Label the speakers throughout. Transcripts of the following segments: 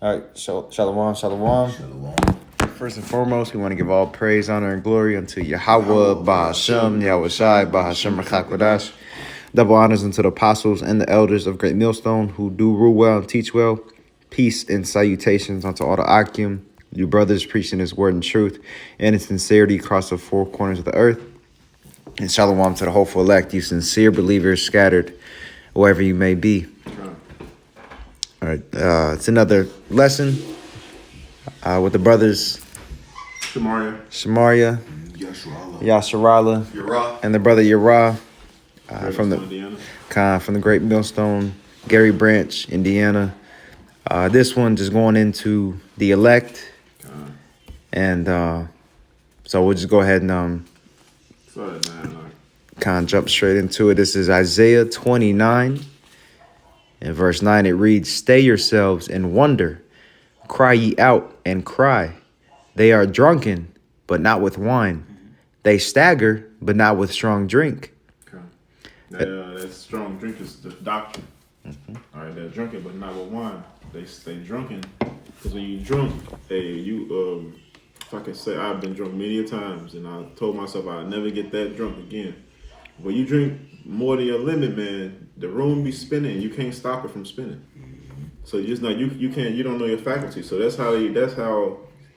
Speaker 1: All right, shalom.
Speaker 2: Shalom.
Speaker 1: First and foremost, we want to give all praise, honor, and glory unto Yahweh, Bahashem, Yahweh Shai, Bahashem, Rachak. Double honors unto the apostles and the elders of Great Millstone who do rule well and teach well. Peace and salutations unto all the Akim, you brothers preaching his word and truth and in sincerity across the four corners of the earth. And shalom to the hopeful elect, you sincere believers scattered wherever you may be. All right, it's another lesson with the brothers Shamaria, Yasharala, and the brother Yara from the Great Millstone, Gary Branch, Indiana. This one just going into the elect, and so we'll just go ahead and kind of jump straight into it. This is Isaiah 29. In verse 9, it reads, "Stay yourselves and wonder. Cry ye out and cry. They are drunken, but not with wine. They stagger, but not with strong drink."
Speaker 3: Okay. That strong drink is the doctrine. All right, they're drunken, but not with wine. They stay drunken because when you drunk, if I can say, I've been drunk many a times, and I told myself I'd never get that drunk again. When you drink more than your limit, man, the room be spinning. You can't stop it from spinning. So you don't know your faculty. So that's how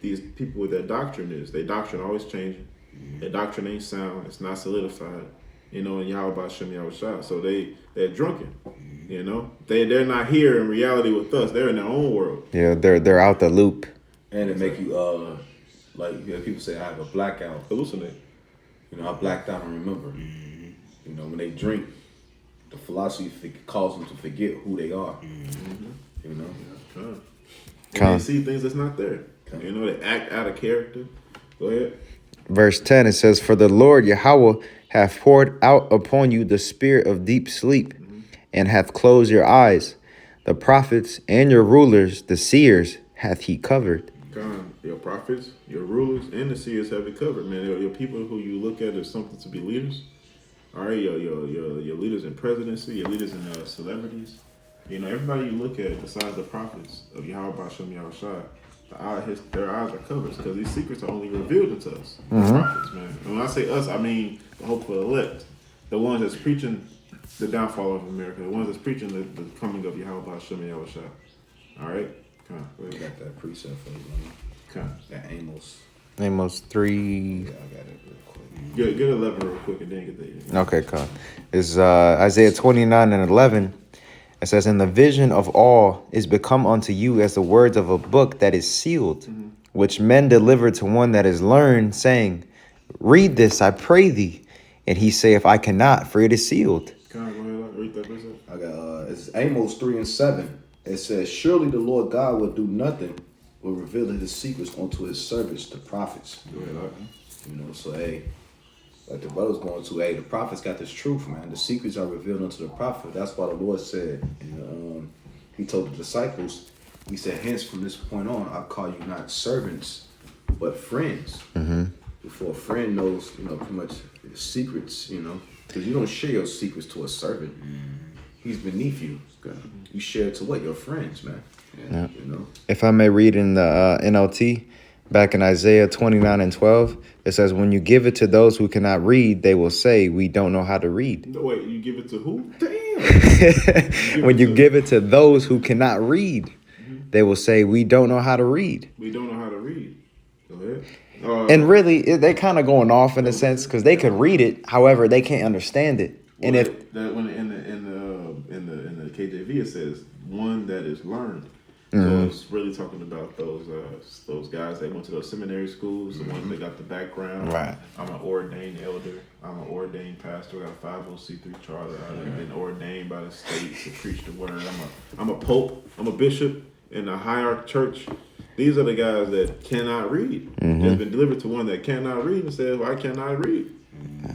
Speaker 3: these people with their doctrine is. Their doctrine always changing. Their doctrine ain't sound. It's not solidified. And Yahweh Hashem Yahweh Shah. So they're drunken. They're not here in reality with us. They're in their own world.
Speaker 1: Yeah, they're out the loop.
Speaker 2: And it make you people say I have a blackout.
Speaker 3: Hallucinate.
Speaker 2: I blacked out and remember. When they drink, the philosophy calls them to forget who they are.
Speaker 3: They see things that's not there. They act out of character. Go ahead.
Speaker 1: Verse 10, it says, "For the Lord Yahweh hath poured out upon you the spirit of deep sleep, and hath closed your eyes. The prophets and your rulers, the seers, hath he covered."
Speaker 3: God, your prophets, your rulers, and the seers have it covered, man. Your people who you look at as something to be leaders. All right, your leaders in presidency, your leaders in celebrities. Everybody you look at besides the prophets of Yahweh Hashem Yahweh Shai, their eyes are covered because these secrets are only revealed to us. The prophets, man. And when I say us, I mean the hopeful elect, the ones that's preaching the downfall of America, the ones that's preaching the coming of Yahweh Hashem Yahweh Shai. All right,
Speaker 2: We got that precept for you. That
Speaker 1: Amos 3.
Speaker 2: Yeah, I got it real quick.
Speaker 3: Get 11 real quick and then get that.
Speaker 1: Okay, cool. It's Isaiah 29 and 11. It says, "And the vision of all is become unto you as the words of a book that is sealed, which men deliver to one that is learned, saying, Read this, I pray thee. And he saith, I cannot, for it is sealed."
Speaker 3: Go ahead, read that verse.
Speaker 2: I got it's Amos 3 and 7. It says, "Surely the Lord God will do nothing, will reveal his secrets unto his servants, the prophets."
Speaker 3: Go ahead,
Speaker 2: So like the brother's going to, the prophets got this truth, man. The secrets are revealed unto the prophet. That's why the Lord said, he told the disciples, he said, "Hence from this point on, I call you not servants, but friends." Before a friend knows, pretty much secrets, because you don't share your secrets to a servant. He's beneath you. You share it to what? Your friends, man.
Speaker 1: Yeah. If I may read in the NLT, back in Isaiah 29 and 12, it says, "When you give it to those who cannot read, they will say, we don't know how to read."
Speaker 3: No, wait, you give it to who? Damn.
Speaker 1: When you give it to those who cannot read, they will say, we don't know how to read.
Speaker 3: We don't know how to read. Go ahead.
Speaker 1: And really, they kind of going off in a sense because they could read it, however, they can't understand it.
Speaker 3: Well,
Speaker 1: And if
Speaker 3: when in the KJV it says one that is learned, so it's really talking about those guys that went to those seminary schools, the ones that got the background.
Speaker 1: Right.
Speaker 3: I'm an ordained elder. I'm an ordained pastor. I got a 50C3 charter. I've been ordained by the state to preach the word. I'm a pope. I'm a bishop in a hierarch church. These are the guys that cannot read. It's been delivered to one that cannot read and said, "Well, I cannot read."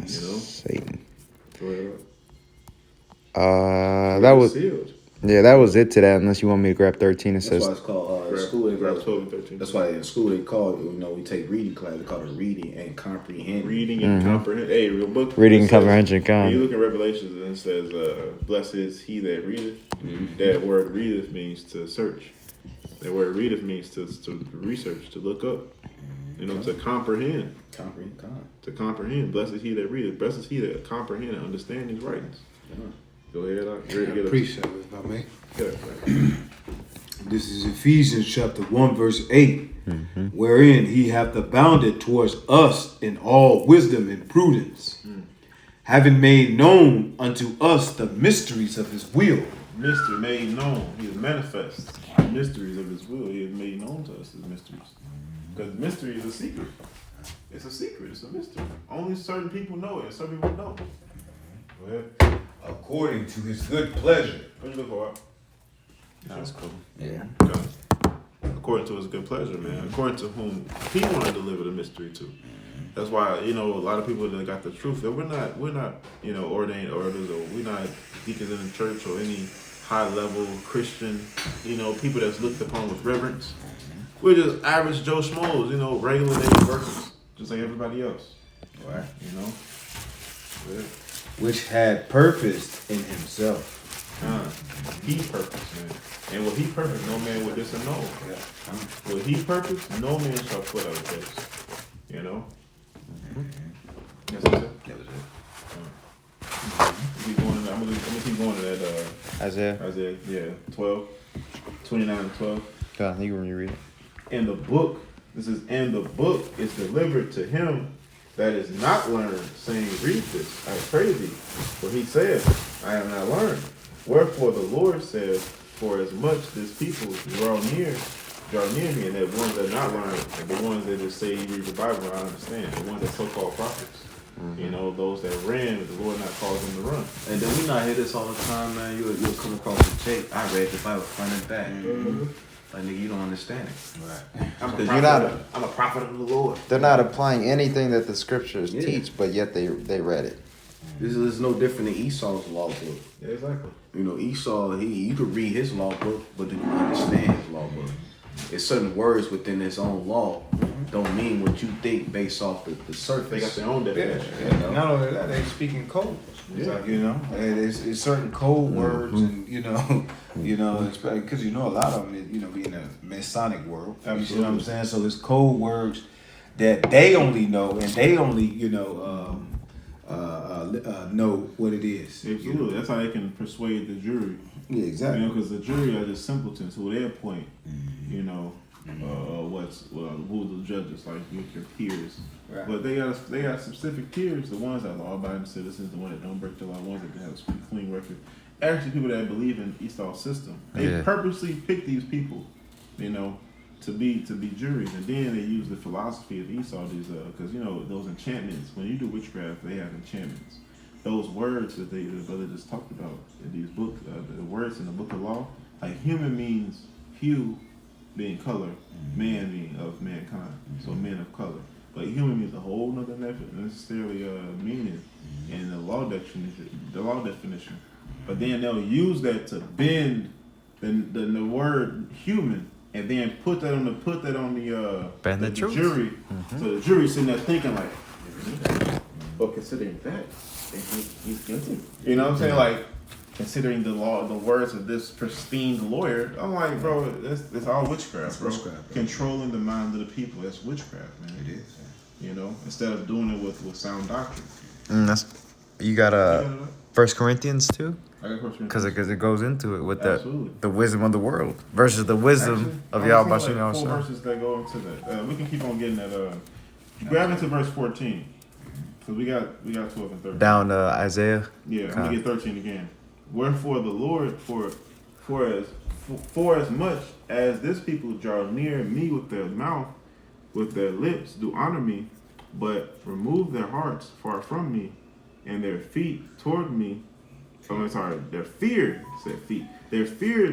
Speaker 1: Satan.
Speaker 3: That
Speaker 1: That was
Speaker 3: sealed.
Speaker 1: Yeah, that was it to that, unless you want me to grab 13. It
Speaker 2: That's
Speaker 1: says,
Speaker 2: why it's called school.
Speaker 3: Grab 12 and 13.
Speaker 2: That's why in school they call it, we take reading class. They call it reading and comprehend.
Speaker 3: Reading and comprehend. Hey, real book.
Speaker 1: reading
Speaker 3: it says-
Speaker 1: comprehension.
Speaker 3: When you look at Revelations and it says, "Blessed is he that readeth." That word "readeth" means to search. That word readeth means to research, to look up, to comprehend. To comprehend. Blessed is he that readeth. Blessed is he that comprehend and understand these writings. Go ahead, ready to get
Speaker 4: Appreciate it, if I may.
Speaker 3: Yeah.
Speaker 4: This is Ephesians chapter 1, verse 8, wherein he hath abounded towards us in all wisdom and prudence, having made known unto us the mysteries of his will.
Speaker 3: Mystery made known. He is manifest. The mysteries of his will. He has made known to us his mysteries. Because mystery is a secret. It's a secret. It's a mystery. Only certain people know it, and some people don't. Go ahead.
Speaker 4: According to his good pleasure.
Speaker 3: What you look for?
Speaker 1: That's cool.
Speaker 4: Yeah.
Speaker 3: Okay. According to his good pleasure, man. According to whom he want to deliver the mystery to. That's why, a lot of people that got the truth that we're not, ordained elders, or we're not deacons in the church, or any high level Christian, people that's looked upon with reverence. We're just average Joe Schmoes, regular day workers, just like everybody else.
Speaker 4: Right.
Speaker 3: Yeah.
Speaker 4: Which had purposed in himself.
Speaker 3: He purposed, man. And what he purposed, no man would disannul.
Speaker 4: Yeah.
Speaker 3: What he purposed, no man shall put out of place. That's what I said.
Speaker 4: That was it.
Speaker 3: I'm gonna keep going to that
Speaker 1: Isaiah.
Speaker 3: 12, 29 and 12.
Speaker 1: God, you can reread it.
Speaker 3: And the book is delivered to him that is not learned, saying, read this, I pray thee. For he said, I have not learned. Wherefore the Lord says, for as much this people draw near me, and that ones that are not learned, and the ones that just say you read the Bible, I understand. The ones that so-called prophets. Those that ran, but the Lord not caused them to run.
Speaker 2: And then we not hear this all the time, man. You'll come across the tape. I read the Bible front and back. Like, nigga, you don't understand it.
Speaker 4: Right.
Speaker 2: I'm a prophet of the Lord.
Speaker 1: They're not applying anything that the scriptures teach, but yet they read it.
Speaker 2: This is no different than Esau's law book.
Speaker 3: Yeah, exactly.
Speaker 2: Esau, you could read his law book, but do you understand his law book? It's certain words within his own law don't mean what you think based off the surface.
Speaker 3: They got their own definition.
Speaker 4: Yeah. Not only that, they speaking codes.
Speaker 3: Yeah.
Speaker 4: And it's certain code words, and because a lot of them, be in the Masonic world.
Speaker 3: Absolutely.
Speaker 4: You see what I'm saying? So it's code words that they only know, and they only know what it is.
Speaker 3: Absolutely. That's how they can persuade the jury.
Speaker 4: Yeah, exactly.
Speaker 3: Because the jury are just simpletons who they appoint. Who the judges, like your peers.
Speaker 4: Right.
Speaker 3: But they got specific tiers. The ones that are law-abiding citizens, the ones that don't break the law, the ones that have a clean record. Actually, people that believe in Esau's system. They purposely pick these people, to be juries, and then they use the philosophy of Esau. Because those enchantments. When you do witchcraft, they have enchantments. Those words that the brother just talked about in these books, the words in the book of law, like human means hue, being color, man being of mankind, so men of color. But human means a whole nother necessarily meaning in the law definition. But then they'll use that to bend the word human, and then put that on the jury. So the jury's sitting there thinking like, but considering that, he's guilty. You know what I'm saying? Like, considering the words of this pristine lawyer, I'm like, bro, it's all witchcraft, bro. Controlling the mind of the people, that's witchcraft, man.
Speaker 4: It is.
Speaker 3: Instead of doing it with sound doctrine.
Speaker 1: You got 1 Corinthians 2?
Speaker 3: I got question.
Speaker 1: Because it goes into it with
Speaker 3: Absolutely.
Speaker 1: the wisdom of the world versus the wisdom of Yahweh Bashim
Speaker 3: Like 4
Speaker 1: Yahweh.
Speaker 3: verses that go into that. We can keep on getting that. Grab into verse 14. Because we got 12 and 13.
Speaker 1: Down to Isaiah.
Speaker 3: Yeah, I'm gonna get 13 again. Wherefore the Lord, for as much as this people draw near me with their mouth, with their lips do honor me, but remove their hearts far from me, and their feet toward me. Their fear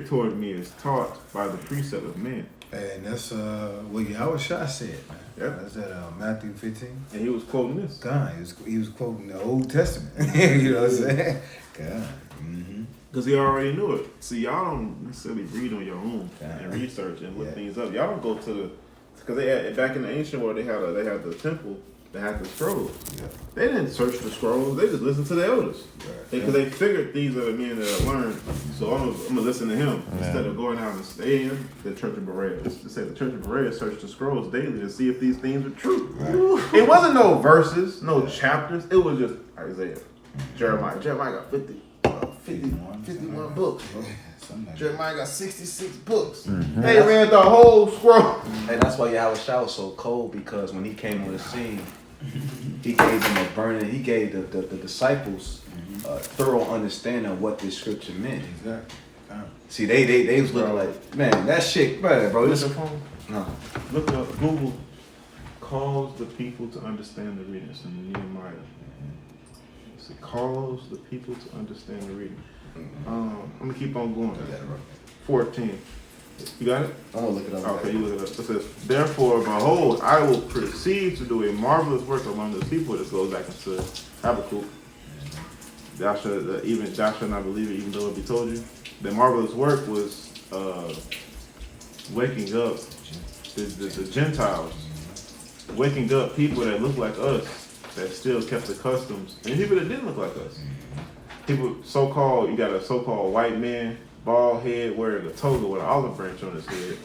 Speaker 3: toward me is taught by the precept of man.
Speaker 4: And that's what Yahweh Shah said, man.
Speaker 3: Yep.
Speaker 4: That's at Matthew 15.
Speaker 3: And he was quoting this.
Speaker 4: God, he was quoting the Old Testament. You know what I'm saying? God.
Speaker 3: Because he already knew it. See, y'all don't necessarily read on your own
Speaker 4: Yeah.
Speaker 3: and research and look things up. Y'all don't go to the, because back in the ancient world they had the temple They had the scrolls.
Speaker 2: Yeah.
Speaker 3: They didn't search the scrolls. They just listened to the elders. Because they figured these are the men that have learned. So I'm gonna listen to him instead of going out and staying the Church of Berea. It said the Church of Berea searched the scrolls daily to see if these things were true. Right. It wasn't no verses, no chapters. It was just Isaiah, Jeremiah. Jeremiah got 51 books. Jeremiah got 66 books. They read the whole scroll.
Speaker 2: And that's why Yahweh Shah was so cold, because when he came on the scene, he gave them a burning. He gave the disciples a thorough understanding of what this scripture meant.
Speaker 4: Exactly.
Speaker 2: See, they was looking like, man, that shit, bro. This, no.
Speaker 3: Look up Google calls the people to understand the reading. It's in Nehemiah. It calls the people to understand the reading. I'm gonna keep on going. 14. You got it?
Speaker 2: I'm gonna look it up.
Speaker 3: Okay, you look it up. It says, therefore, behold, I will proceed to do a marvelous work among the people. This goes back into Habakkuk. Thou shalt not believe it, even though it be told you. The marvelous work was waking up the Gentiles, waking up people that look like us, that still kept the customs, and people that didn't look like us. People so-called, you got a so-called white man, bald head, wearing a toga with an olive branch on his head.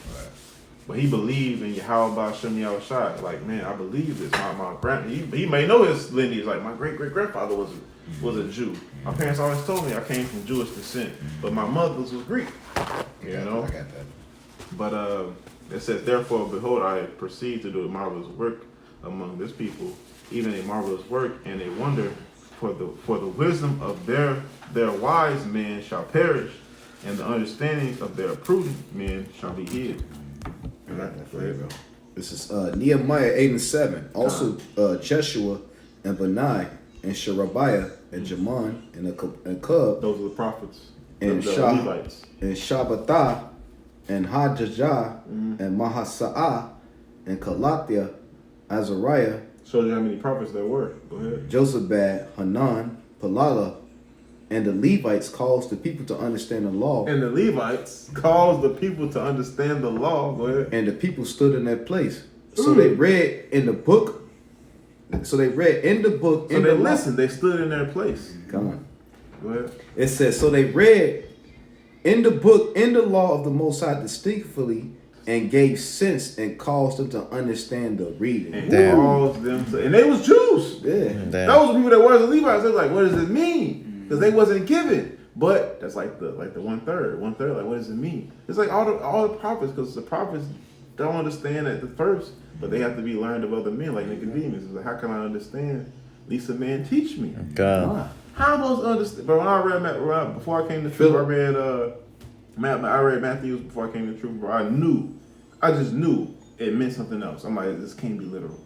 Speaker 3: But he believed in Yahweh Ba'Shem Yahushua. Like, man, I believe this. My grand, he may know his lineage. Like, my great-great-grandfather was a Jew. My parents always told me I came from Jewish descent, but my mother's was Greek. You know?
Speaker 2: I got that.
Speaker 3: But it says, therefore, behold, I proceed to do a marvelous work among this people, even a marvelous work and a wonder, for the wisdom of their wise men shall perish, and the understanding of their prudent men shall be hid.
Speaker 2: There you go. This is Nehemiah 8 and 7. Also Jeshua and Benai and Sherebiah and Jaman and Cub
Speaker 3: Those are the prophets.
Speaker 2: and
Speaker 3: the Levites.
Speaker 2: and Shabbatah and Hajjah and Mahasa'ah and Kalathia, Azariah,
Speaker 3: Shows you how many prophets there were. Go ahead.
Speaker 2: Josabad, Hanan, Palala, and the Levites caused the people to understand the law.
Speaker 3: And the Levites caused the people to understand the law. Go ahead.
Speaker 2: And the people stood in their place. So they read in the book. So they read in the book.
Speaker 3: So they listened. They stood in their place.
Speaker 2: Come on.
Speaker 3: Go ahead.
Speaker 2: It says, so they read in the book, in the law of the Most High distinctly, and gave sense and caused them to understand the reading.
Speaker 3: And
Speaker 1: Damn.
Speaker 3: caused them to, and they was Jews.
Speaker 2: Yeah.
Speaker 1: Damn.
Speaker 3: Those were people that were the Levites. They're like, what does it mean? Because they wasn't given. But that's like the 1/3. 1/3. Like, what does it mean? It's like all the prophets, because the prophets don't understand at the first, but they have to be learned of other men, like Nicodemus. It's like, how can I understand? At least a man teach me.
Speaker 1: God.
Speaker 3: How am I supposed to understand? But when I read before I came to truth, I read Matthew before I came to truth. Bro, I just knew it meant something else. I'm like, this can't be literal,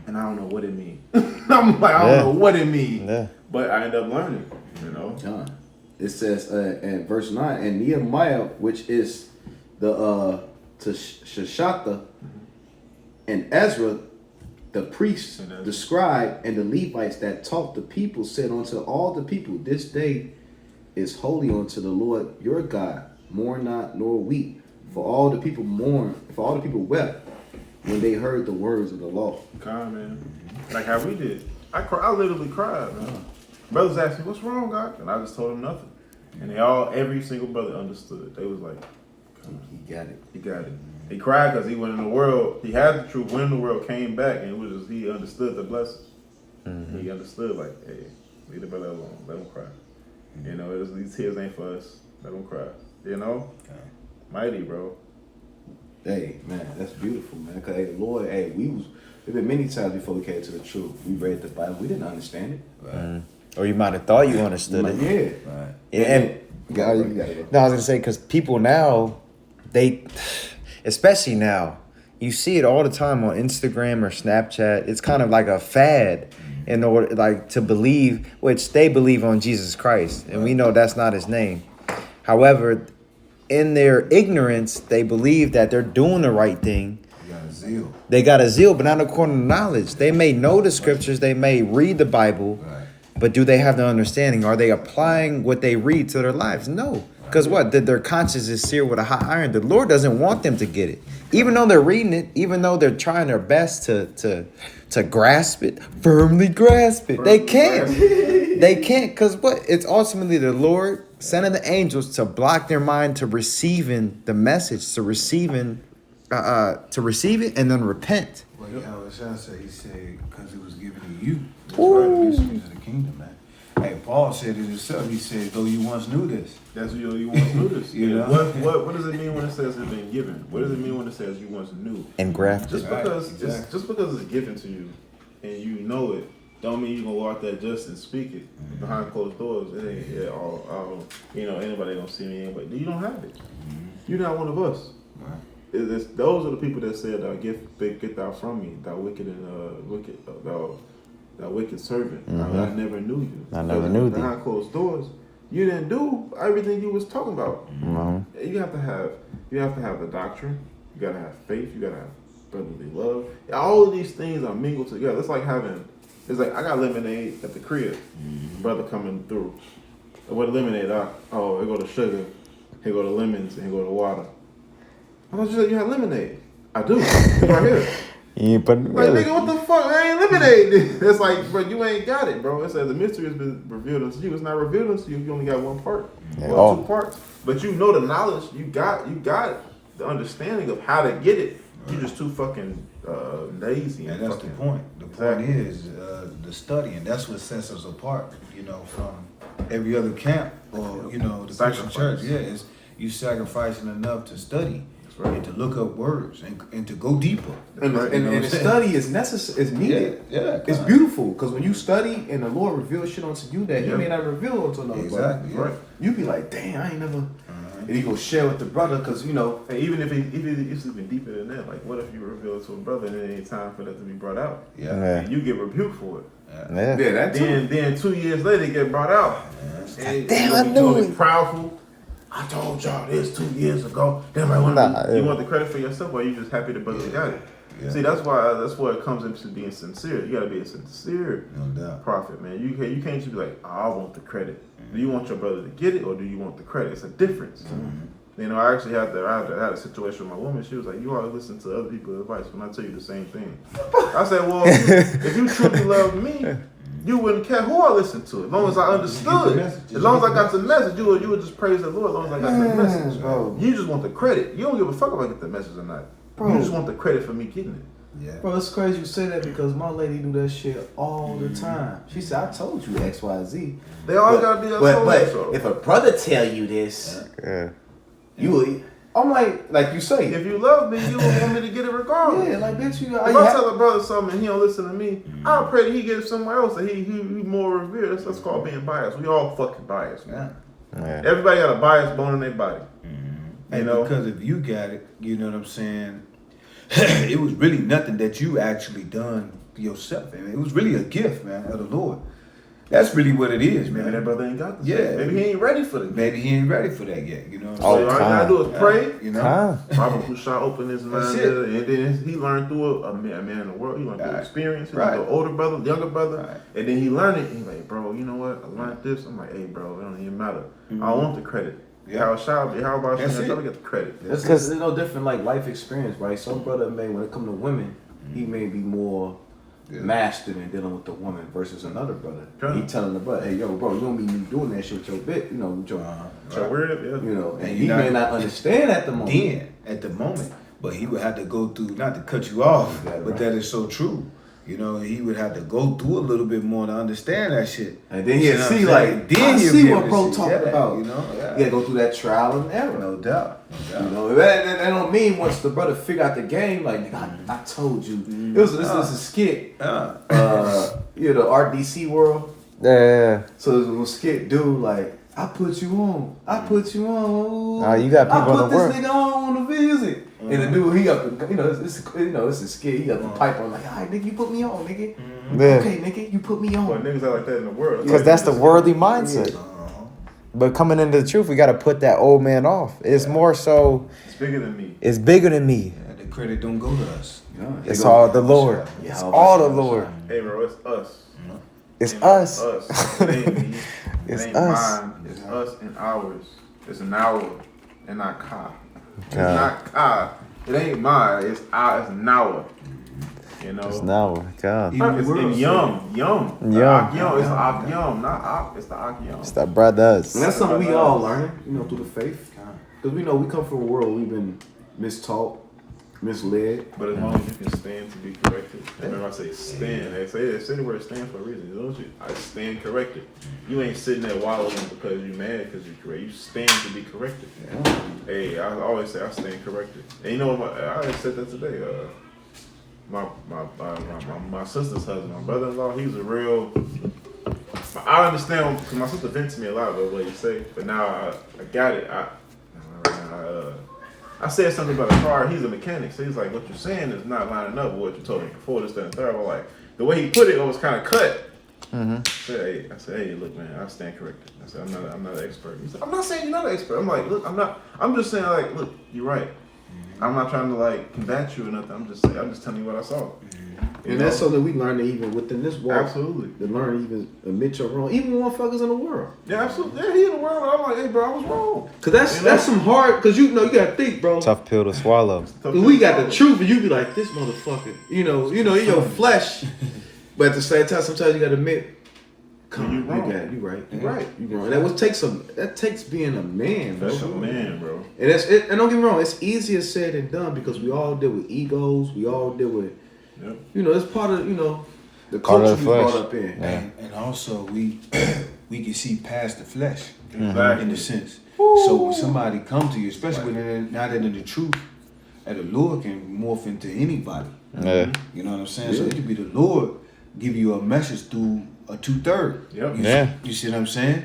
Speaker 3: and I don't know what it means. I'm like, I don't know what it means.
Speaker 1: Yeah.
Speaker 3: But I end up learning. You know.
Speaker 2: John. It says in verse 9, and Nehemiah, which is the Shashata, and Ezra, the priests, the scribe, and the Levites that taught the people, said unto all the people, this day is holy unto the Lord your God. Mourn not nor weep. For all the people wept when they heard the words of the law.
Speaker 3: God, man. Like how we did. I literally cried, man. Brothers asked me, what's wrong, God? And I just told them nothing. And every single brother understood. They was like,
Speaker 2: He got it.
Speaker 3: he got it. He cried because he went in the world. He had the truth, went in the world, came back, and it was just, he understood the blessing. He understood, like, hey, leave the brother alone. Let him cry. You know, these tears ain't for us. Let him cry. You know?
Speaker 2: Okay.
Speaker 3: Mighty, bro.
Speaker 2: Hey, man, that's beautiful, man. Because, hey, Lord, hey, there's been many times before we came to the truth. We read the Bible. We didn't understand it. Right.
Speaker 1: Or you might have thought you understood it.
Speaker 2: Yeah. Right.
Speaker 1: Yeah, and
Speaker 2: You got it.
Speaker 1: no, I was gonna say because people now, especially now, you see it all the time on Instagram or Snapchat. It's kind of like a fad in order, like, to believe, which they believe on Jesus Christ, and we know that's not his name. However, in their ignorance, they believe that they're doing the right thing.
Speaker 4: You got a zeal.
Speaker 1: They got a zeal, but not according to knowledge. They may know the scriptures, they may read the Bible,
Speaker 4: Right.
Speaker 1: but do they have the understanding? Are they applying what they read to their lives? No. Because what? Their conscience is seared with a hot iron. The Lord doesn't want them to get it. Even though they're reading it, even though they're trying their best to grasp it, firmly grasp it. They can't. They can't, because what? It's ultimately the Lord sending the angels to block their mind to receiving the message, to receive it and then repent.
Speaker 4: Well, Yahweh said, he said, because it was given to you. That's
Speaker 1: Ooh.
Speaker 4: right, mysteries of the kingdom, man. Hey, Paul said it himself. He said, though you once knew this.
Speaker 3: That's what you once knew this.
Speaker 4: You know?
Speaker 3: What does it mean when it says it's been given? What does it mean when it says you once knew?
Speaker 1: And grafted.
Speaker 3: Just
Speaker 4: Right,
Speaker 3: because
Speaker 4: exactly.
Speaker 3: just because it's given to you and you know it, don't mean you gonna go out there just and speak it behind closed doors. It ain't all anybody gonna see me, but you don't have it. You're not one of us.
Speaker 4: Right.
Speaker 3: Those are the people that said, "Get thou from me, thou wicked thou wicked servant. I never knew you.
Speaker 1: I never knew thee."
Speaker 3: Behind closed doors, you didn't do everything you was talking about.
Speaker 1: No.
Speaker 3: You have to have the doctrine. You gotta have faith. You gotta have brotherly love. All of these things are mingled together. It's like I got lemonade at the crib. Brother coming through. What lemonade? Here go the sugar. Here go the lemons. And here go the water. I thought you said you had lemonade. I do. It's right here.
Speaker 1: But
Speaker 3: Like,
Speaker 1: really,
Speaker 3: nigga, what the fuck? I ain't lemonade. It's like, bro, you ain't got it, bro. It says the mystery has been revealed unto you. It's not revealed unto you. You only got one part.
Speaker 1: Yeah.
Speaker 3: Or two parts. But you know the knowledge. You got the understanding of how to get it. You just too fucking lazy.
Speaker 4: And that's the point. The point is the studying. That's what sets us apart, from every other camp or, the Christian church. Yeah, it's you sacrificing enough to study.
Speaker 3: right.
Speaker 4: And to look up words and to go deeper.
Speaker 2: And the study is necessary, is needed.
Speaker 4: Yeah,
Speaker 2: It's beautiful because when you study and the Lord reveals shit unto you that He may not reveal unto another brother.
Speaker 4: Exactly.
Speaker 3: Right.
Speaker 2: You be like, damn, I ain't never. And you go share with the brother because
Speaker 3: And even if it's even deeper than that, like what if you reveal it to a brother and it ain't time for that to be brought out?
Speaker 4: Yeah.
Speaker 3: And you get rebuked for it.
Speaker 1: yeah.
Speaker 2: that too.
Speaker 3: Then 2 years later it get brought out. And
Speaker 1: Damn, I
Speaker 3: you
Speaker 1: knew
Speaker 3: be
Speaker 1: it.
Speaker 3: proudful. I told y'all this 2 years ago. Then I
Speaker 1: Nah,
Speaker 3: you want the credit for yourself, or you just happy the brother got it?
Speaker 4: Yeah.
Speaker 3: See, that's where it comes into being sincere. You gotta be a sincere
Speaker 4: No doubt.
Speaker 3: prophet, man. You can't just be like, I want the credit. Do you want your brother to get it, or do you want the credit? It's a difference. I actually had a situation with my woman. She was like, you always listen to other people's advice when I tell you the same thing. I said, well, if you truly love me, you wouldn't care who I listened to. As long as I understood, as long as I got the message, you would just praise the Lord. As long as I got the message,
Speaker 2: bro.
Speaker 3: You just want the credit. You don't give a fuck if I get the message or not.
Speaker 2: Bro.
Speaker 3: You just want the credit for me getting it.
Speaker 4: Yeah.
Speaker 2: Bro, it's crazy you say that because my lady do that shit all the time. She said, I told you X, Y, Z.
Speaker 3: They always gotta be that
Speaker 5: But if a brother tell you this,
Speaker 1: Yeah.
Speaker 5: you
Speaker 2: I'm like you say.
Speaker 3: If you love me, you would want me to get it regardless.
Speaker 2: Yeah, like bitch, you
Speaker 3: If I tell a brother something and he don't listen to me, I'll pray that he get it somewhere else and he more revered. That's called being biased. We all fucking biased, man.
Speaker 1: Yeah.
Speaker 3: Everybody got a bias bone in their body.
Speaker 4: And
Speaker 3: know?
Speaker 4: because if you got it, you know what I'm saying, it was really nothing that you actually done for yourself. I mean, it was really a gift, man, of the Lord. That's really what it is,
Speaker 3: Maybe that
Speaker 4: man.
Speaker 3: brother ain't got this.
Speaker 4: Yeah.
Speaker 3: Maybe he ain't ready for it.
Speaker 4: Maybe he ain't ready for that yet, you know what I'm
Speaker 1: Oh,
Speaker 3: So all you gotta do is pray.
Speaker 4: You know?
Speaker 3: Robert Hushai opened his mind,
Speaker 4: That's it.
Speaker 3: and then he learned through a man in the world. He learned through
Speaker 4: Right.
Speaker 3: experience. He
Speaker 4: Right.
Speaker 3: learned through older brother, younger brother,
Speaker 4: Right.
Speaker 3: and then he learned it. He's like, bro, you know what? I learned this. I'm like, hey, bro, it don't even matter. I don't want the credit.
Speaker 4: Yeah.
Speaker 3: How about
Speaker 4: That's
Speaker 3: you?
Speaker 4: it.
Speaker 3: I get the credit.
Speaker 2: There's no different like life experience, right? Some brother may, when it come to women, he may be more mastered in dealing with the woman versus another brother.
Speaker 3: Sure.
Speaker 2: He telling the brother, hey, yo, bro, you don't be doing that shit with your bit, with your,
Speaker 3: So weird, yeah.
Speaker 2: and
Speaker 4: And
Speaker 2: he
Speaker 4: you're
Speaker 2: may
Speaker 4: not-
Speaker 2: not understand at the moment.
Speaker 4: Then, at the moment, but he would have to go through, not to cut you off,
Speaker 2: Yeah,
Speaker 4: but
Speaker 2: right.
Speaker 4: that is so true. He would have to go through a little bit more to understand that shit.
Speaker 2: And then
Speaker 4: You
Speaker 2: he'll
Speaker 4: know
Speaker 2: see,
Speaker 4: what I'm
Speaker 2: like,
Speaker 4: saying? Then
Speaker 2: I
Speaker 4: he'll
Speaker 2: see
Speaker 4: be
Speaker 2: what
Speaker 4: able to
Speaker 2: bro
Speaker 4: see,
Speaker 2: talking
Speaker 4: yeah,
Speaker 2: about.
Speaker 4: Yeah.
Speaker 2: You gotta go through that trial and error.
Speaker 4: No doubt.
Speaker 2: That don't mean once the brother figure out the game, like, nigga, I told you. It was this is a skit. The RDC world.
Speaker 1: Yeah.
Speaker 2: So there's a little skit dude like, I put you on. I put you on.
Speaker 1: Oh, you got people
Speaker 2: I put
Speaker 1: in the
Speaker 2: this
Speaker 1: world.
Speaker 2: nigga on the visit. And the dude, he got the, it's a skit. He got the pipe on like, all right, nigga, you put me on, nigga.
Speaker 1: Yeah.
Speaker 2: Okay, nigga, you put me
Speaker 3: But
Speaker 2: on.
Speaker 3: niggas are like that in the world.
Speaker 1: Because that's the worldly mindset. But coming into the truth, we got to put that old man off. It's more so,
Speaker 3: It's bigger than me.
Speaker 1: it's bigger than me.
Speaker 4: The credit don't go to us.
Speaker 1: It's all the Lord.
Speaker 2: Yeah,
Speaker 1: It's
Speaker 2: how
Speaker 1: all the
Speaker 2: about you?
Speaker 1: Lord.
Speaker 3: Hey, bro, it's us.
Speaker 1: It's
Speaker 3: You know,
Speaker 1: us.
Speaker 3: Us. It ain't me.
Speaker 1: It's
Speaker 3: it ain't
Speaker 1: us.
Speaker 3: mine. It's us and ours. It's an hour and not ka. It's
Speaker 1: Ka.
Speaker 3: not ka. It ain't mine. It's it's an hour. You know.
Speaker 1: It's now. God.
Speaker 4: Even
Speaker 3: It's
Speaker 4: worse,
Speaker 3: in yum.
Speaker 1: Yum.
Speaker 3: It's the ak yum, not ak. It's the ak yum.
Speaker 1: It's the brothers.
Speaker 2: And that's something we all learn, you know, through the faith. Because we know we come from a world we've been mistaught, misled.
Speaker 3: But as long as you can stand to be corrected. Remember I say stand. They say the word stand for a reason. Don't you? I stand corrected. You ain't sitting there wallowing because you mad because you're correct. You stand to be corrected.
Speaker 2: Yeah.
Speaker 3: Hey, I always say I stand corrected. And you know what? I already said that today. My sister's husband, my brother-in-law, he's a real. I understand because my sister vents to me a lot about what you say, but now I got it. I said something about a car. He's a mechanic, so he's like, "What you're saying is not lining up with what you told me before." This, that, and third. I'm like, the way he put it was kind of cut. I said, "Hey, look, man, I stand corrected." I said, I'm not an expert." He said, "I'm not saying you're not an expert." I'm like, "Look, I'm not. I'm just saying, like, look, you're right. I'm not trying to like combat you or nothing. I'm just telling you what I saw." You
Speaker 2: And
Speaker 3: know?
Speaker 2: that's something we learn to even within this walk.
Speaker 3: Absolutely.
Speaker 2: To learn to even admit you're wrong. Even motherfuckers in the world.
Speaker 3: Yeah, absolutely. Yeah, he in the world. I'm like, hey, bro, I was wrong.
Speaker 2: Cause that's some hard, cause you gotta think, bro.
Speaker 1: Tough pill to swallow.
Speaker 2: Cause we got the truth, and you be like, this motherfucker, in your flesh. But at the same time, sometimes you gotta admit,
Speaker 3: You wrong.
Speaker 2: You right.
Speaker 3: You right.
Speaker 2: You wrong. And that takes being a man, bro.
Speaker 3: That's a man, bro.
Speaker 2: And and don't get me wrong, it's easier said than done because we all deal with egos. We all deal with,
Speaker 3: Yep.
Speaker 2: it's part of, the
Speaker 1: Part
Speaker 2: culture
Speaker 1: of
Speaker 2: we
Speaker 1: the
Speaker 2: brought
Speaker 1: flesh.
Speaker 2: up in.
Speaker 1: Yeah.
Speaker 4: And also we can see past the flesh
Speaker 3: Exactly.
Speaker 4: in a sense. So when somebody come to you, especially when they're not into the truth, and the Lord can morph into anybody.
Speaker 1: Yeah.
Speaker 4: You know what I'm saying? So it could be the Lord give you a message through a 2/3.
Speaker 3: Yep.
Speaker 1: Yeah.
Speaker 4: You see what I'm saying?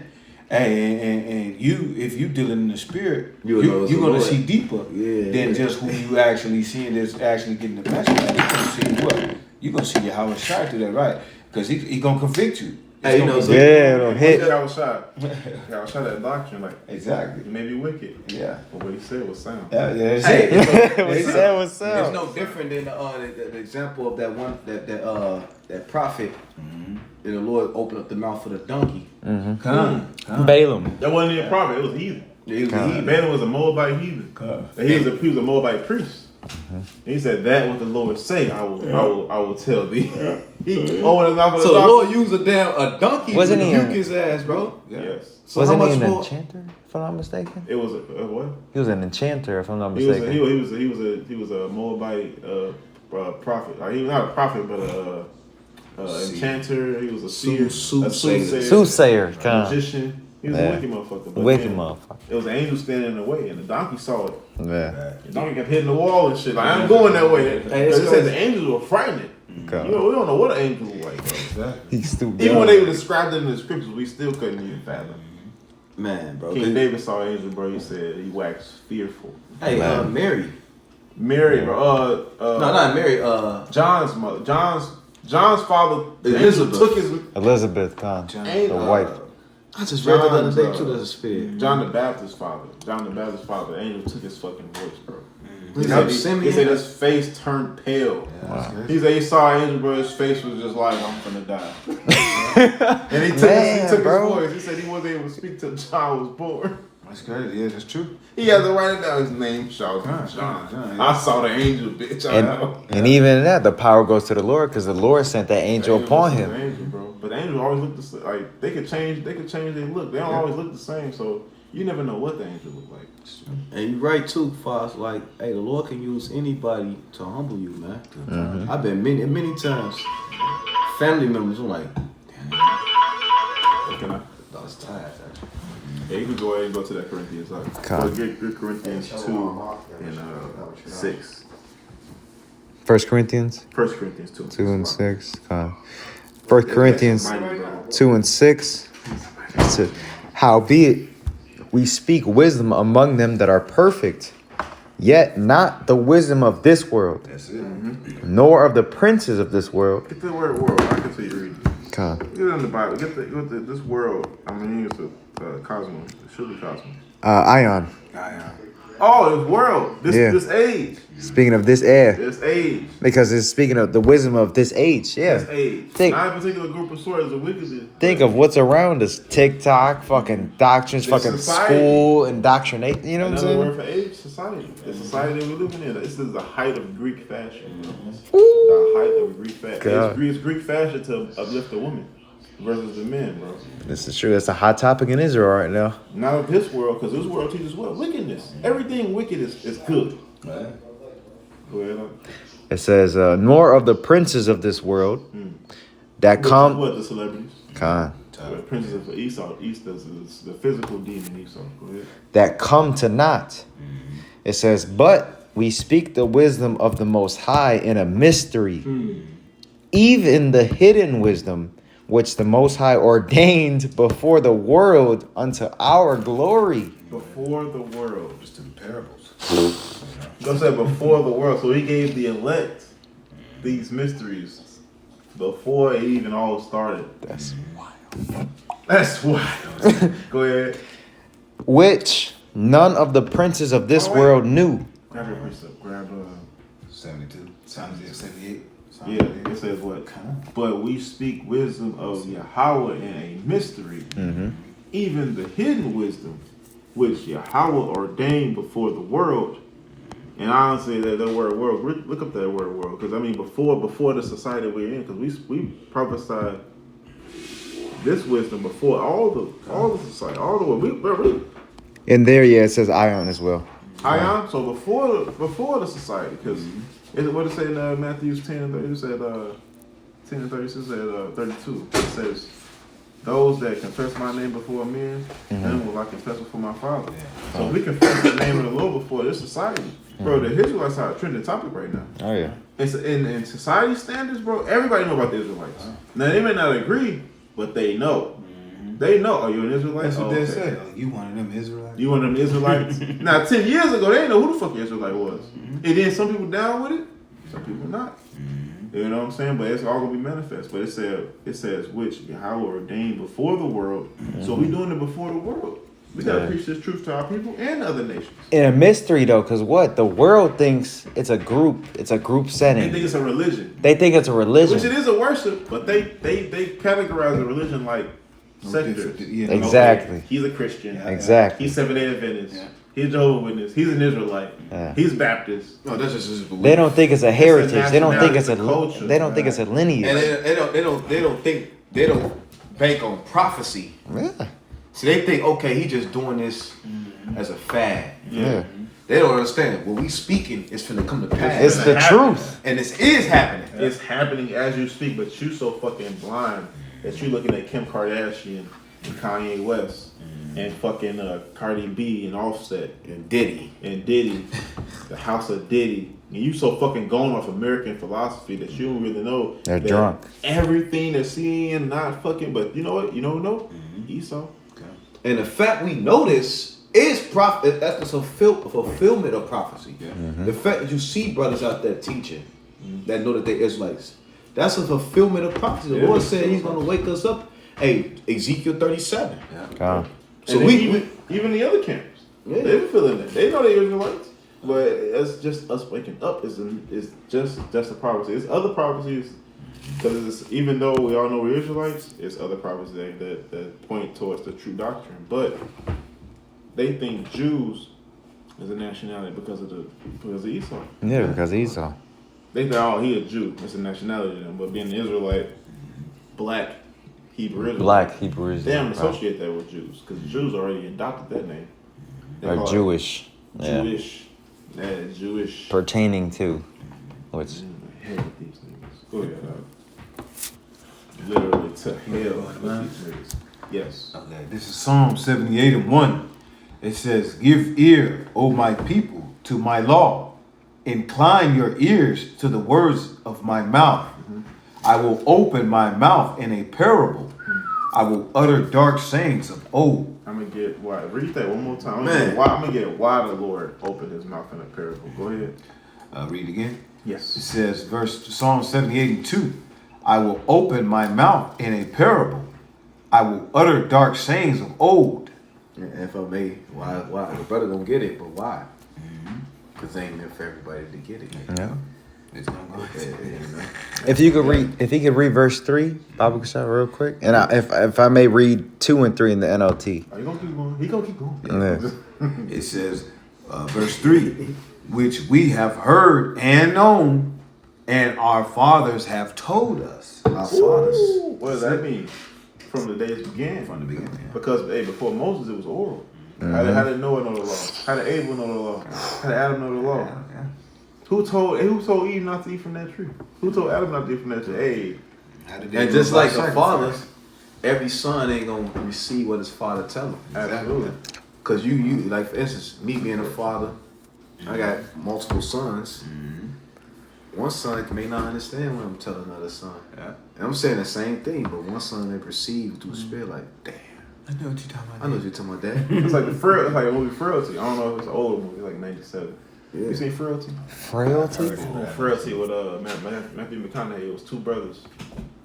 Speaker 4: And you, if you dealing in the spirit,
Speaker 2: You'll know it's
Speaker 4: you're
Speaker 2: the
Speaker 4: gonna
Speaker 2: Lord.
Speaker 4: see deeper than just who you actually seeing that's actually getting the message. You're gonna see what? You're gonna see how it's shot through that, right? Because he gonna convict you.
Speaker 2: Hey,
Speaker 4: It's gonna
Speaker 2: so-
Speaker 4: convict
Speaker 1: Yeah, it'll
Speaker 3: He
Speaker 1: hit.
Speaker 3: said I was shot. Yeah, I was shot at doctrine. Like,
Speaker 4: you. Exactly.
Speaker 3: it may be wicked.
Speaker 4: Yeah.
Speaker 3: But what he said was sound.
Speaker 4: Yeah, that's
Speaker 2: Hey,
Speaker 4: it.
Speaker 1: What's that? What's
Speaker 2: It's
Speaker 1: up?
Speaker 2: no different than the example of that one that prophet, and the Lord opened up the mouth of the donkey.
Speaker 4: Come.
Speaker 1: Balaam.
Speaker 3: That wasn't even a prophet. It was a heathen.
Speaker 2: He was a
Speaker 1: God.
Speaker 2: heathen.
Speaker 3: Balaam was a Moabite heathen. And he was a Moabite priest. And he said, "That what the Lord say, I will tell thee." He opened his mouth of the
Speaker 2: So the
Speaker 3: donkey.
Speaker 2: Lord used a donkey
Speaker 1: Wasn't
Speaker 2: to
Speaker 1: he
Speaker 2: rebuke
Speaker 1: a-
Speaker 2: his ass, bro.
Speaker 3: Yes.
Speaker 2: So
Speaker 1: Wasn't
Speaker 2: how
Speaker 1: he
Speaker 2: much
Speaker 1: an
Speaker 2: more?
Speaker 1: enchanter, if I'm not mistaken?
Speaker 3: It was a what?
Speaker 1: He was an enchanter, if I'm not
Speaker 3: He was
Speaker 1: mistaken.
Speaker 3: he was a Moabite prophet. Like, he was not a prophet, but enchanter. He was a seer,
Speaker 2: Soothsayer.
Speaker 1: Soothsayer,
Speaker 3: a
Speaker 1: kind of.
Speaker 3: magician. He was
Speaker 1: Yeah.
Speaker 3: a wicked motherfucker. But
Speaker 1: Wicked
Speaker 3: then
Speaker 1: motherfucker.
Speaker 3: It was an angel standing in the way, and the donkey saw it.
Speaker 1: Yeah.
Speaker 3: The donkey kept hitting the wall and shit. Like, I ain't going that way.
Speaker 2: Hey, it's
Speaker 3: Because it said
Speaker 2: crazy.
Speaker 3: the angels were frightening.
Speaker 1: God.
Speaker 3: You know, we don't know what an angel was like, bro.
Speaker 1: He's stupid.
Speaker 3: Even when they were described in the scriptures, we still couldn't even fathom.
Speaker 2: Man, bro.
Speaker 3: King David saw an angel, bro. He said he waxed fearful.
Speaker 2: Hey,
Speaker 1: Man.
Speaker 2: Mary.
Speaker 3: Mary, bro.
Speaker 2: No, not Mary.
Speaker 3: John's mother. John's father. The angel
Speaker 2: Elizabeth.
Speaker 3: took his
Speaker 1: Elizabeth, kind
Speaker 4: John.
Speaker 1: the wife.
Speaker 2: I just read that the other
Speaker 3: John's,
Speaker 2: day too. That's a spirit.
Speaker 3: John the Baptist's father. John the Baptist's father. The angel took his fucking voice, bro. He
Speaker 2: Yep,
Speaker 3: said, he said his face turned pale. He said he saw an angel, bro. His face was just like, I'm finna die. And he took,
Speaker 1: Man,
Speaker 3: his
Speaker 1: bro.
Speaker 3: voice. He said he wasn't able to speak till John was born.
Speaker 4: That's crazy. Yeah, that's true.
Speaker 3: He had to write it down. His name, John.
Speaker 4: John, yeah.
Speaker 3: I saw the angel, bitch. I know.
Speaker 1: And even in that, the power goes to the Lord because the Lord sent that angel
Speaker 3: The
Speaker 1: upon
Speaker 3: was
Speaker 1: him.
Speaker 3: an angel, bro. But the angels always look the same. Like they could change their look. They don't always look the same. So you never know what the angel look like.
Speaker 2: And you're right too, Foss. Like, hey, the Lord can use anybody to humble you, man. I've been many times. Family members were like,
Speaker 3: Can I?
Speaker 2: I was tired. Actually.
Speaker 3: Yeah, you can go ahead and go to that Corinthians.
Speaker 1: Come.
Speaker 3: Good Corinthians 2 and 6.
Speaker 1: 1 Corinthians
Speaker 3: 1 Corinthians 2.
Speaker 1: 2 and 6. 1 Corinthians 2 and 6. It says, howbeit we speak wisdom among them that are perfect, yet not the wisdom of this world,
Speaker 2: That's it.
Speaker 1: nor of the princes of this world.
Speaker 3: Get the word world. I can tell you read it.
Speaker 1: God.
Speaker 3: Get it in the Bible. Get this world. I mean, it's a cosmos. It should be cosmos.
Speaker 1: Ion.
Speaker 3: Oh, this world, this age,
Speaker 1: Speaking of this air,
Speaker 3: this age,
Speaker 1: because it's speaking of the wisdom of this age. Yeah.
Speaker 3: this age.
Speaker 1: Think-
Speaker 3: Not a particular group of swords of wickedness.
Speaker 1: Think of what's around us: TikTok, fucking doctrines,
Speaker 3: This
Speaker 1: fucking
Speaker 3: society.
Speaker 1: school, indoctrinate. You know what I'm
Speaker 3: Another
Speaker 1: saying?
Speaker 3: word for age, society. The society that we're living in. This is the height of Greek fashion. The height of Greek fashion.
Speaker 1: God.
Speaker 3: It's Greek fashion to uplift the woman versus the men, bro.
Speaker 1: This is true. That's a hot topic in Israel right now.
Speaker 3: Not of this world, because this world teaches what? Wickedness. Everything wicked is good.
Speaker 2: Right.
Speaker 3: Go ahead.
Speaker 1: It says, "Nor of the princes of this world that come."
Speaker 3: What, the celebrities?
Speaker 1: Con,
Speaker 3: The princes of Esau. Esau is the physical demon Esau. Go ahead.
Speaker 1: that come to naught. It says, "But we speak the wisdom of the Most High in a mystery, even the hidden wisdom which the Most High ordained before the world unto our glory."
Speaker 3: Before the world.
Speaker 2: Just in parables.
Speaker 3: Don't say before the world. So he gave the elect these mysteries before it even all started.
Speaker 1: That's
Speaker 3: That's wild. Go ahead.
Speaker 1: which none of the princes of this
Speaker 3: Oh, wait.
Speaker 1: world knew.
Speaker 3: Grab your precept. Grab
Speaker 2: 72. 78.
Speaker 3: yeah, it says what? But we speak wisdom of Yahweh in a mystery, even the hidden wisdom, which Yahweh ordained before the world. And honestly, that word world, look up that word world, because I mean before the society we're in, because we prophesied this wisdom before all the society, all the world.
Speaker 1: And there, yeah, it says ion as well.
Speaker 3: Ion, so before the society, because what it say in Matthew 10 and 30, it said 10 and 36 said 32. It says, "Those that confess my name before men, them will I confess before my Father." So we confess the name of the Lord before this society. Bro, the Israelites are a trending topic right now.
Speaker 1: Oh yeah.
Speaker 3: It's in society standards, bro. Everybody know about the Israelites. Now they may not agree, but they know. They know. Are you an Israelite?
Speaker 4: That's what
Speaker 3: Oh,
Speaker 4: they
Speaker 3: okay.
Speaker 4: say. Like, you one of them Israelites?
Speaker 3: You one of them Israelites? Now, 10 years ago, they didn't know who the fuck the Israelite was. And then some people down with it, some people not. You know what I'm saying? But it's all gonna be manifest. But it says which Yahweh ordained before the world. So we doing it before the world. We gotta preach this truth to our people and other nations.
Speaker 1: In a mystery though, because what the world thinks it's a group
Speaker 3: They
Speaker 1: setting.
Speaker 3: think it's a religion,
Speaker 1: They think it's a religion.
Speaker 3: which it is a worship, but they categorize a religion like sector.
Speaker 4: Yeah,
Speaker 1: Exactly.
Speaker 3: He's a Christian.
Speaker 1: Exactly.
Speaker 3: He's Seventh-day Adventist. He's Jehovah's Witness. He's an Israelite.
Speaker 1: Yeah.
Speaker 3: He's Baptist.
Speaker 2: No, that's just his belief.
Speaker 1: They don't think it's a heritage. They don't think it's a.
Speaker 3: nationality, culture.
Speaker 1: They don't think it's a lineage.
Speaker 2: And they don't bank on prophecy.
Speaker 1: Yeah.
Speaker 2: So they think, okay, he just doing this as a fad.
Speaker 1: Yeah.
Speaker 2: They don't understand. What we speaking is finna come to pass.
Speaker 1: It's the truth.
Speaker 2: And this is happening.
Speaker 3: It's happening as you speak, but you so fucking blind that you looking at Kim Kardashian and Kanye West and fucking Cardi B and Offset
Speaker 2: And Diddy.
Speaker 3: and Diddy, the house of Diddy. And you so fucking going off American philosophy that you don't really know.
Speaker 1: They're
Speaker 3: that
Speaker 1: drunk.
Speaker 3: Everything they're seeing, not fucking, but you know what? You don't know? Esau.
Speaker 2: And the fact we know this is prophet. That's the fulfillment of prophecy. The fact that you see brothers out there teaching that know that they're Israelites, that's a fulfillment of prophecy. The
Speaker 3: Yeah.
Speaker 2: Lord said He's going to wake us up. Hey, Ezekiel 37.
Speaker 1: God.
Speaker 2: So
Speaker 3: And
Speaker 2: we,
Speaker 3: then even the other camps,
Speaker 2: Yeah.
Speaker 3: they be feeling it. They know they're Israelites, but it's just us waking up. Is just a prophecy. It's other prophecies because even though we all know we're Israelites, it's other prophecies that point towards the true doctrine. But they think Jews is a nationality because of Esau.
Speaker 1: Yeah, because Esau.
Speaker 3: They think, oh, he a Jew. It's a nationality to them. But being an Israelite, black Hebrew Israelite,
Speaker 1: Black Hebrew
Speaker 3: they don't
Speaker 1: Israel.
Speaker 3: associate that with Jews because Jews already adopted that name. They
Speaker 1: Or
Speaker 3: call it
Speaker 1: Jewish. Yeah.
Speaker 3: Jewish. Yeah, Jewish.
Speaker 1: Pertaining to. Which.
Speaker 3: Hell with these niggas. Go ahead, dog. Literally to hell with these niggas. Yes.
Speaker 4: Okay, this is Psalm 78 and 1. It says, "Give ear, O my people, to my law. Incline your ears to the words of my mouth. I will open my mouth in a parable. I will utter dark sayings of old."
Speaker 3: I'm gonna get why. Read that one more time.
Speaker 2: Man.
Speaker 3: I'm gonna get why the Lord opened his mouth in a parable. Go ahead.
Speaker 4: Read again. It
Speaker 3: Yes.
Speaker 4: says, Psalm 78 and 2. "I will open my mouth in a parable. I will utter dark sayings of old."
Speaker 2: And if I may, why the brother don't get it, but why? Because they ain't meant for everybody to get it.
Speaker 1: Yeah.
Speaker 4: It's not good.
Speaker 1: If you could read, if he could read verse 3, Bible Kashaf, real quick, and if I may read 2 and 3 in the NLT.
Speaker 3: Are you gonna keep going? He gonna keep going.
Speaker 1: Yeah.
Speaker 4: It says, verse 3, which we have heard and known, and our fathers have told us.
Speaker 2: Our fathers.
Speaker 3: Ooh, what does that mean? From the days began.
Speaker 4: From the beginning. Yeah.
Speaker 3: Because hey, before Moses, it was oral. How did Noah know the law? How did Abel know the law? How did Adam know the law?
Speaker 4: Yeah.
Speaker 3: Who told Eve not to eat from that tree? Who told Adam not to eat from that tree? Hey,
Speaker 4: How did they
Speaker 2: And
Speaker 4: know
Speaker 2: just
Speaker 4: about
Speaker 2: like the
Speaker 4: sacrifice?
Speaker 2: fathers, every son ain't gonna receive what his father tell him.
Speaker 3: absolutely.
Speaker 2: Cause you like for instance, me being a father, I got multiple sons. One son may not understand what I'm telling another son.
Speaker 4: Yeah.
Speaker 2: And I'm saying the same thing, but one son may perceive through the spirit like, damn,
Speaker 4: I know what you're talking about.
Speaker 2: I know what you're talking about, Dad.
Speaker 3: It's like it's like a movie Frailty. I don't know if it's an older movie, like '97.
Speaker 2: Yeah.
Speaker 3: You seen Frailty?
Speaker 1: Frailty?
Speaker 3: Frailty with Matthew McConaughey. It was two brothers.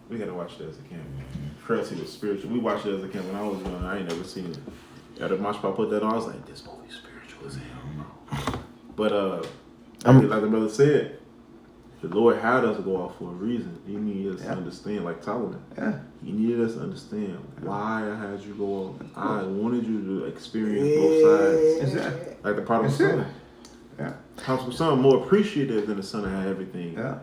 Speaker 3: We gotta watch that as a camp. Frailty was spiritual. We watched it as a camp when I was young. I ain't never seen it. At the mosh pit, put that on. I was like, this movie's spiritual as hell. But like the brother said, the Lord had us to go out for a reason. He needed us to understand, like Solomon.
Speaker 4: Yeah.
Speaker 3: He needed us to understand why I had you go out. I wanted you to experience both sides.
Speaker 4: Exactly.
Speaker 3: Like the prodigal
Speaker 4: That's it.
Speaker 3: son.
Speaker 4: Yeah.
Speaker 3: Prodigal son more appreciative than the son that had everything.
Speaker 4: Yeah.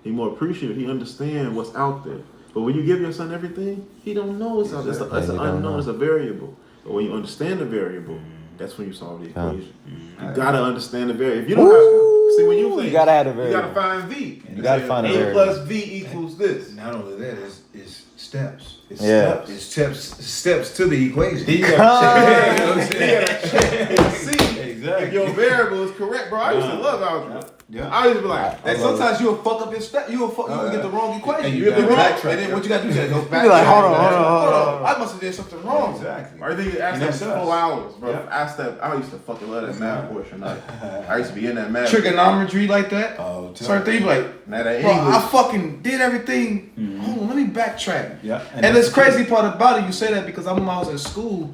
Speaker 3: He more appreciative. He understands what's out there. But when you give your son everything, he don't know what's out there. It's an unknown. It's a variable. But when you understand the variable, that's when you solve the equation. You gotta understand the variable. If you don't have, see when you think,
Speaker 1: You gotta have the
Speaker 3: you gotta
Speaker 1: variable.
Speaker 3: find v.
Speaker 1: You gotta find a
Speaker 3: a
Speaker 1: variable.
Speaker 3: plus v equals this.
Speaker 4: Not only that, it's steps. It's
Speaker 1: Yeah.
Speaker 4: steps. It's steps to the equation.
Speaker 3: You gotta check and see if your variable is correct, bro. I used to love algebra.
Speaker 4: Yeah.
Speaker 3: I used to be like,
Speaker 2: And sometimes you'll fuck up your step. You'll get the wrong equation.
Speaker 4: And you
Speaker 2: get the
Speaker 4: gotta
Speaker 2: wrong.
Speaker 4: backtrack.
Speaker 2: And then what you gotta do? You gotta go back.
Speaker 1: be like, hold on.
Speaker 2: I must have did something wrong.
Speaker 4: Exactly.
Speaker 3: or you ask
Speaker 4: And
Speaker 3: that
Speaker 4: that's
Speaker 3: for
Speaker 4: us.
Speaker 3: 4 hours, bro.
Speaker 4: Yeah.
Speaker 3: I used to fucking love that math portion. Like, I used to be in that math.
Speaker 2: Trigonometry like that.
Speaker 4: Oh,
Speaker 2: Certain things like,
Speaker 3: Now that
Speaker 2: bro,
Speaker 3: English.
Speaker 2: I fucking did everything. Hold on, let me backtrack.
Speaker 4: Yeah.
Speaker 2: And this crazy part about it, you say that because when I was in school,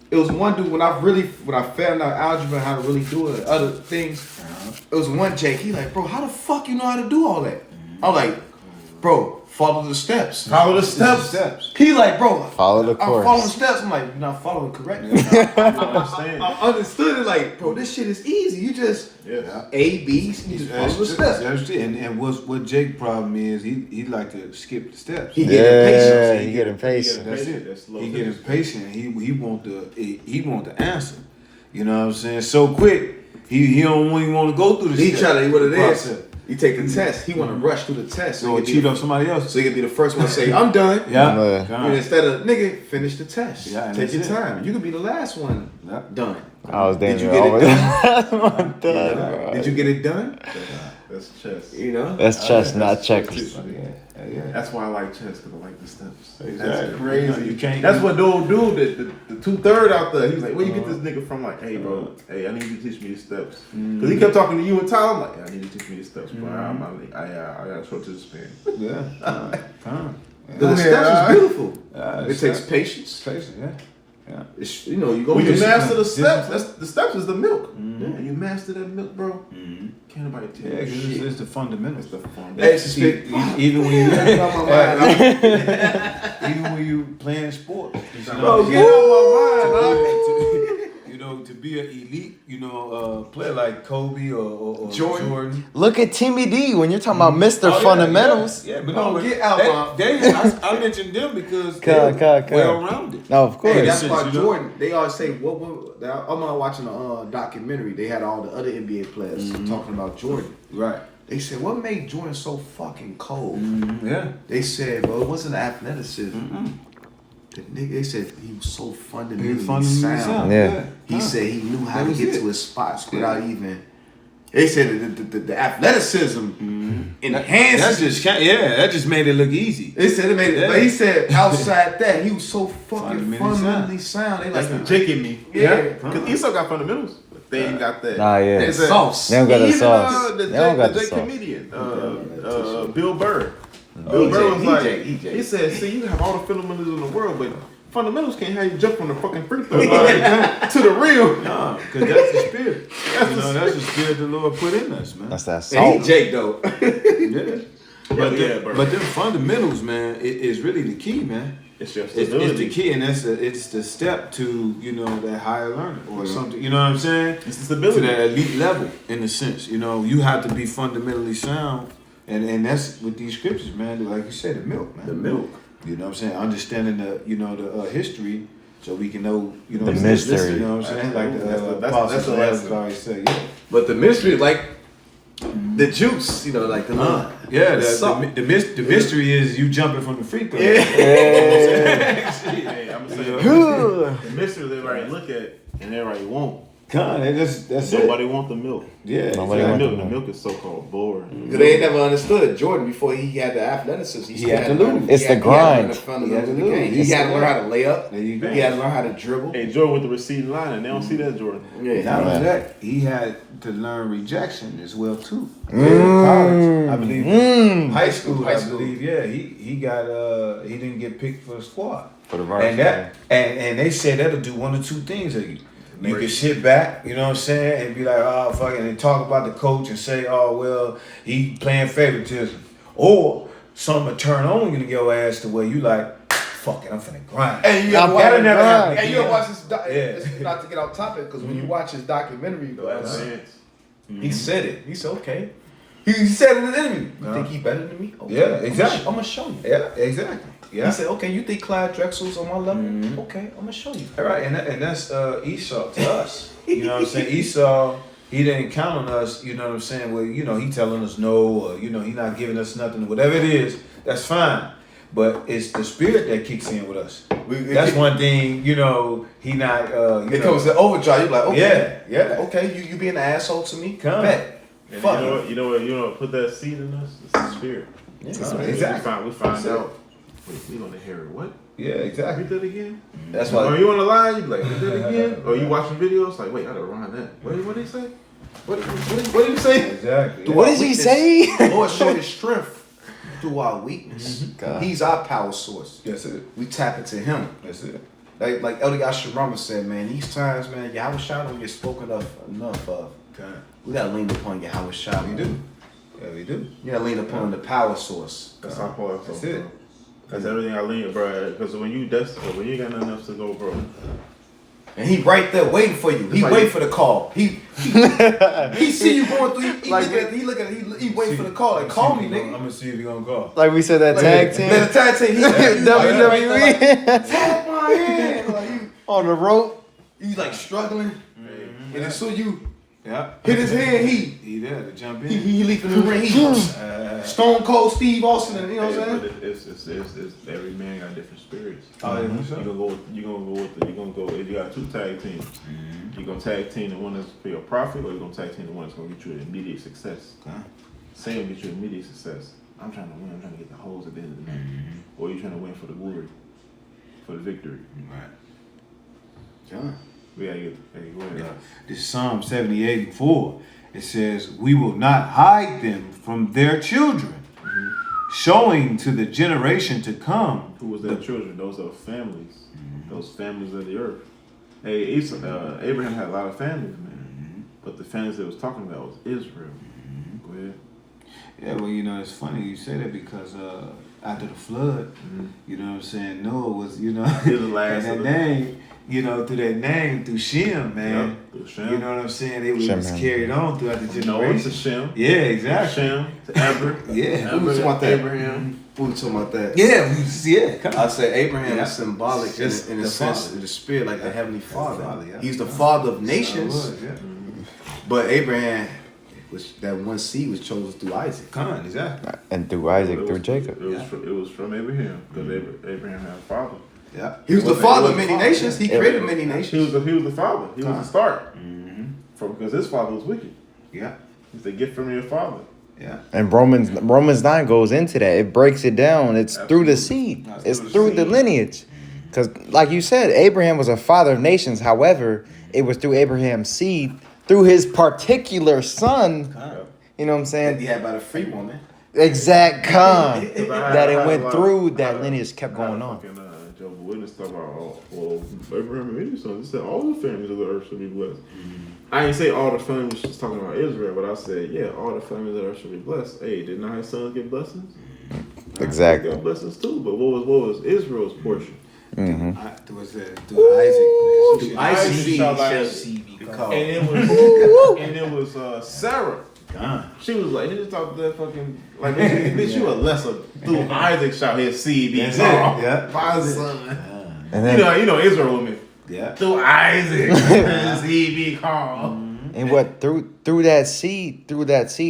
Speaker 2: it was one dude when I found out algebra and how to really do it, other things. It was one Jake. He like, bro, how the fuck you know how to do all that? I'm like, bro, follow the steps.
Speaker 3: Follow the steps.
Speaker 4: Steps.
Speaker 2: He like, bro,
Speaker 1: Follow the
Speaker 2: I'm
Speaker 1: course.
Speaker 2: following steps. I'm like, you're not following correctly.
Speaker 3: Understand.
Speaker 2: I understood it. Like, bro, this shit is easy. You just
Speaker 3: Yeah.
Speaker 2: A, B, you just follow the steps.
Speaker 4: That's it. And what Jake's problem is, he like to skip the steps.
Speaker 2: He get impatient.
Speaker 1: Yeah, you get impatient.
Speaker 4: That's
Speaker 3: That's
Speaker 4: it.
Speaker 3: slow.
Speaker 4: He get impatient. He want the answer. You know what I'm saying? So quick. He don't even want to go through the
Speaker 2: He
Speaker 4: steps,
Speaker 2: trying to what it
Speaker 4: the
Speaker 2: is.
Speaker 4: process.
Speaker 2: You take the test. He want to rush through the test.
Speaker 4: So
Speaker 2: he can
Speaker 4: cheat
Speaker 2: be-
Speaker 4: on somebody else.
Speaker 2: So he can be the first one to say, I'm done.
Speaker 4: Yeah.
Speaker 1: Yeah.
Speaker 2: And instead of nigga, finish the test.
Speaker 4: Yeah, and
Speaker 2: take your
Speaker 4: that's it.
Speaker 2: time. You could be the last one
Speaker 4: Yeah.
Speaker 2: done.
Speaker 1: I was
Speaker 2: Did
Speaker 1: damn
Speaker 2: you
Speaker 1: near
Speaker 2: get it
Speaker 1: always.
Speaker 2: done?
Speaker 1: Done,
Speaker 2: Did you get it done?
Speaker 3: That's chess.
Speaker 2: You know.
Speaker 1: That's chess, not checkers.
Speaker 4: Yeah.
Speaker 3: That's why I like chess, because I like the steps.
Speaker 4: Exactly.
Speaker 3: That's crazy.
Speaker 4: You can't-
Speaker 3: That's what the dude, the 2/3 out there, he was like, where you get this nigga from? Like, hey, bro, hey, I need you to teach me the steps. Because he kept talking to you and Tyler. I'm like, yeah, I need you to teach me the steps, bro. I got to show it to the span.
Speaker 4: Yeah. Time.
Speaker 2: The steps is beautiful.
Speaker 4: Yeah,
Speaker 2: It takes patience.
Speaker 4: patience. Yeah.
Speaker 2: It's, you know, you go
Speaker 3: When you
Speaker 2: discipline.
Speaker 3: master the steps, the steps is the milk. And you master that milk, bro. Can't nobody tell
Speaker 4: Yeah,
Speaker 3: you
Speaker 4: 'cause
Speaker 3: shit.
Speaker 4: it's the fundamentals.
Speaker 3: It's the fun.
Speaker 2: Hey, speak-
Speaker 4: Even when you
Speaker 2: On my mind.
Speaker 4: even when you playing sports,
Speaker 2: Bro, get out my mind.
Speaker 4: to be an elite, player like Kobe or
Speaker 2: Jordan.
Speaker 1: Look at Timmy D when you're talking about Mr. Fundamentals.
Speaker 4: Yeah, but
Speaker 2: Oh,
Speaker 4: no,
Speaker 2: get out, Bob.
Speaker 4: I mentioned them because
Speaker 1: Cut.
Speaker 4: they're well-rounded.
Speaker 1: No, of course.
Speaker 2: Hey, that's
Speaker 4: Since
Speaker 2: why
Speaker 4: you know-
Speaker 2: Jordan. They always say, I'm watching a documentary. They had all the other NBA players talking about Jordan.
Speaker 4: Right.
Speaker 2: They said, what made Jordan so fucking cold?
Speaker 4: Yeah.
Speaker 2: They said, well, it wasn't athleticism. The nigga, they said he was so fundamentally sound.
Speaker 1: Yeah.
Speaker 2: He said he knew how
Speaker 4: That
Speaker 2: to
Speaker 4: was
Speaker 2: get
Speaker 4: it.
Speaker 2: to his spots without even. They said the athleticism enhanced.
Speaker 4: That just made it look easy.
Speaker 2: They said it made it,
Speaker 4: Yeah.
Speaker 2: but he said outside that he was so fucking
Speaker 4: Fundamentally
Speaker 2: fundamentally sound. They
Speaker 3: That's the
Speaker 2: like,
Speaker 3: Jake in me.
Speaker 2: yeah.
Speaker 3: Because he still got fundamentals, but they ain't got that.
Speaker 1: Nah, yeah.
Speaker 2: That sauce.
Speaker 1: They don't got the
Speaker 3: Even,
Speaker 1: sauce.
Speaker 3: The
Speaker 1: They don't got
Speaker 3: the
Speaker 1: the
Speaker 3: Jake
Speaker 1: sauce.
Speaker 3: comedian, Bill Burr. Bill Burr was
Speaker 2: EJ.
Speaker 3: like, he said, see, you have all the fundamentals in the world, but fundamentals can't have you jump from the fucking free throw line to the rim.
Speaker 4: Nah, because that's the spirit. That's the spirit the Lord put in us, man.
Speaker 1: That's that
Speaker 2: And
Speaker 1: salt.
Speaker 2: he Jake though.
Speaker 4: Yeah. But,
Speaker 3: Yeah, bro.
Speaker 4: but them fundamentals, man, is really the key, man.
Speaker 3: It's just
Speaker 4: It's
Speaker 3: stability.
Speaker 4: the key, and it's the step to that higher learning or something. You know what I'm saying?
Speaker 3: It's the
Speaker 4: To
Speaker 3: stability.
Speaker 4: that elite level, in a sense. You have to be fundamentally sound, and that's with these scriptures, man. Like you said, the milk, man.
Speaker 2: The milk.
Speaker 4: You know what I'm saying? Understanding the history, so we can know
Speaker 1: The mystery.
Speaker 4: You know what I'm saying? Like the
Speaker 3: That's
Speaker 4: apostles
Speaker 3: the
Speaker 4: always
Speaker 3: lesson.
Speaker 4: say, yeah.
Speaker 2: But the mystery, like the juice, like the
Speaker 4: Yeah,
Speaker 2: the salt.
Speaker 4: the mystery is you jumping from the free throw.
Speaker 3: Hey, I'm gonna say the mystery that everybody look at and everybody won't.
Speaker 4: God, that's
Speaker 3: Nobody want the milk.
Speaker 4: Yeah,
Speaker 1: Nobody
Speaker 3: The
Speaker 1: want
Speaker 3: milk,
Speaker 1: the
Speaker 3: the
Speaker 1: milk.
Speaker 3: milk is so-called boring.
Speaker 2: Cause they ain't never understood it. Jordan, before he had the athleticism,
Speaker 4: He had to lose.
Speaker 1: It's the grind.
Speaker 2: He had to
Speaker 4: lose.
Speaker 2: He
Speaker 4: It's
Speaker 2: had to
Speaker 4: the
Speaker 2: learn how to lay up.
Speaker 4: There you go.
Speaker 2: He had to learn how to dribble.
Speaker 3: Hey, Jordan with the receiving line, and they don't see that Jordan.
Speaker 2: Yeah.
Speaker 4: Not only that, he had to learn rejection as well too. In college, I believe. High school,
Speaker 2: High
Speaker 4: I
Speaker 2: school.
Speaker 4: believe. Yeah, he got he didn't get picked for the squad.
Speaker 1: For the
Speaker 4: And that and they said that'll do one or two things to you. You can sit back, you know what I'm saying, and be like, oh fuck it, and talk about the coach and say, oh well, he playing favoritism. Or something will turn on you to your ass to where you like, fuck it, I'm finna grind.
Speaker 2: And you
Speaker 1: I'm
Speaker 2: ever watch
Speaker 1: gotta
Speaker 2: never
Speaker 1: grind.
Speaker 2: happen. And you ever watch this?
Speaker 4: Yeah.
Speaker 2: It's not to get off topic, because when you watch his documentary, he said it. He said, okay. He said it in the interview. You think he better than me? Okay.
Speaker 4: Yeah, exactly.
Speaker 2: I'm gonna show you.
Speaker 4: Yeah, exactly. Yeah.
Speaker 2: He said, okay, you think Clyde Drexel's on my level? Okay, I'm gonna show you.
Speaker 4: All right, and that's Esau to us. You know what I'm saying? Esau, he didn't count on us. You know what I'm saying? Well, he telling us no, or he not giving us nothing, whatever it is. That's fine. But it's the spirit that kicks in with us. That's one thing. He not.
Speaker 2: It comes to overdrive. You're like, okay,
Speaker 4: Yeah.
Speaker 2: okay, you being an asshole to me?
Speaker 4: Come.
Speaker 2: Bet.
Speaker 3: And
Speaker 2: Fuck
Speaker 3: you know what put that seed in us? It's the spirit.
Speaker 4: Exactly.
Speaker 3: We find
Speaker 4: That's it.
Speaker 3: out. Wait, we gonna hear what?
Speaker 4: Yeah, exactly.
Speaker 3: Read that again?
Speaker 2: That's
Speaker 3: Or
Speaker 2: why.
Speaker 3: you on the line, you be like, read that again? Or you watching videos, like, wait, I gotta run that. What did he say? What did he say?
Speaker 4: Exactly.
Speaker 1: What does he say?
Speaker 2: The Lord showed his strength through our weakness.
Speaker 1: God.
Speaker 2: He's our power source.
Speaker 4: That's it.
Speaker 2: We tap into him.
Speaker 4: That's it.
Speaker 2: Like Elder Yasharama said, man, these times, man, Yahweh Shai don't get spoken of enough of.
Speaker 4: Okay.
Speaker 2: We gotta lean upon Yahweh Shai.
Speaker 4: We do. Yeah, we do.
Speaker 2: You gotta lean upon the power source.
Speaker 3: That's how far.
Speaker 4: That's it.
Speaker 3: That's everything I lean, bro. Because when you desperate, when you ain't got nothing else to go, bro.
Speaker 2: And he right there waiting for you. He
Speaker 3: like-
Speaker 2: wait for the call. He see you going through. He wait for the call. Like, call me,
Speaker 4: I'm
Speaker 2: nigga.
Speaker 4: gonna see if he gonna call.
Speaker 1: Like we said, that tag team.
Speaker 2: Let the tag team. He
Speaker 1: WWE
Speaker 2: tap my hand. Like
Speaker 1: on the rope.
Speaker 2: you like struggling, and as soon you
Speaker 4: Yeah.
Speaker 2: hit his hand,
Speaker 4: He there to jump in.
Speaker 2: he leaping in the ring. He Stone Cold Steve Austin. You know what I'm saying?
Speaker 3: But it's every man got different spirits.
Speaker 4: Oh, yeah,
Speaker 3: You
Speaker 4: for sure.
Speaker 3: gonna go if you got two tag teams. You gonna tag team the one that's for your profit, or you gonna tag team the one that's gonna get you immediate success.
Speaker 4: Okay.
Speaker 3: Same will get you immediate success. I'm trying to win. I'm trying to get the hoes at the end of the night, or you trying to win for the glory, for the victory.
Speaker 4: Right.
Speaker 2: John.
Speaker 3: We gotta get. Hey, go ahead.
Speaker 4: Yeah. This is Psalm 78:4. It says, "We will not hide them from their children, showing to the generation to come."
Speaker 3: Who was their children? Those are families. Those families of the earth. Hey, Abraham had a lot of families, man. But the families that was talking about was Israel. Go ahead.
Speaker 4: Yeah, well, it's funny you say that because after the flood, you know what I'm saying, Noah was,
Speaker 3: He was the last
Speaker 4: and
Speaker 3: of
Speaker 4: that
Speaker 3: the-
Speaker 4: name, through that name, through Shem, man.
Speaker 3: Yep, through Shem.
Speaker 4: You know what I'm saying? It was
Speaker 1: Shem,
Speaker 4: carried on throughout the
Speaker 3: Noah to
Speaker 4: generations.
Speaker 3: Shem.
Speaker 4: Yeah, exactly.
Speaker 3: Shem to Eber.
Speaker 4: Yeah.
Speaker 2: Who was talking about that?
Speaker 3: Abraham.
Speaker 2: Who was talking about that?
Speaker 4: Yeah, come
Speaker 2: I
Speaker 4: on.
Speaker 2: say Abraham
Speaker 4: Yeah.
Speaker 2: is symbolic
Speaker 4: Just
Speaker 2: in a
Speaker 4: the
Speaker 2: sense,
Speaker 4: father.
Speaker 2: in the spirit, like the
Speaker 4: Yeah.
Speaker 2: heavenly
Speaker 4: the
Speaker 2: Father.
Speaker 4: father, yeah.
Speaker 2: He's the father of
Speaker 4: It
Speaker 2: nations.
Speaker 4: was, yeah.
Speaker 2: But Abraham, that one seed was chosen through Isaac.
Speaker 4: Come on, exactly.
Speaker 1: And through Isaac,
Speaker 3: It
Speaker 1: through
Speaker 3: was-
Speaker 1: Jacob.
Speaker 3: It was from Abraham because Abraham had a father.
Speaker 4: Yeah.
Speaker 2: He was the
Speaker 3: Wasn't-
Speaker 2: father
Speaker 3: it
Speaker 2: of
Speaker 3: was
Speaker 2: many
Speaker 3: father.
Speaker 2: nations. He
Speaker 1: Yeah.
Speaker 2: created many
Speaker 3: He was
Speaker 2: nations.
Speaker 3: the father. He was the start. Because his father was wicked.
Speaker 4: Yeah.
Speaker 3: He said, "Get from your father."
Speaker 4: Yeah.
Speaker 1: And Romans 9 goes into that. It breaks it down. It's through the seed.
Speaker 4: That's
Speaker 1: It's
Speaker 4: through the
Speaker 1: through the
Speaker 4: seed.
Speaker 1: lineage. Because, like you said, Abraham was a father of nations. However, it was through Abraham's seed, through his particular son. You know what I'm
Speaker 2: That
Speaker 1: saying?
Speaker 2: he had by the free woman.
Speaker 1: Exact con
Speaker 3: I
Speaker 1: that
Speaker 3: had
Speaker 1: it
Speaker 3: a
Speaker 1: went
Speaker 3: lot-
Speaker 1: through.
Speaker 3: I
Speaker 1: That
Speaker 3: had a-
Speaker 1: lineage kept
Speaker 3: I had
Speaker 1: going
Speaker 3: a
Speaker 1: on.
Speaker 3: fucking, Jehovah's Witness talk about, well, Abraham and Israel's sons. It said all the families of the earth should be blessed. I didn't say all the families was talking about Israel, but I said, yeah, all the families of the earth should be blessed. Hey, did not his sons get blessings?
Speaker 1: Exactly.
Speaker 3: They got blessings too, but what was Israel's portion?
Speaker 4: Through Isaac.
Speaker 5: Through
Speaker 3: Isaac
Speaker 5: Isaac
Speaker 3: shall
Speaker 5: shall
Speaker 3: thy
Speaker 5: seed be called.
Speaker 3: And it was Sarah. She was like, he just talked to that fucking like, bitch, you a lesser. Through Isaac shall his seed be
Speaker 4: That's
Speaker 3: called.
Speaker 4: it, yeah.
Speaker 3: My son.
Speaker 1: And then,
Speaker 3: You know Israel women.
Speaker 4: Yeah.
Speaker 3: Through Isaac shall his seed be called.
Speaker 1: and what through that seed,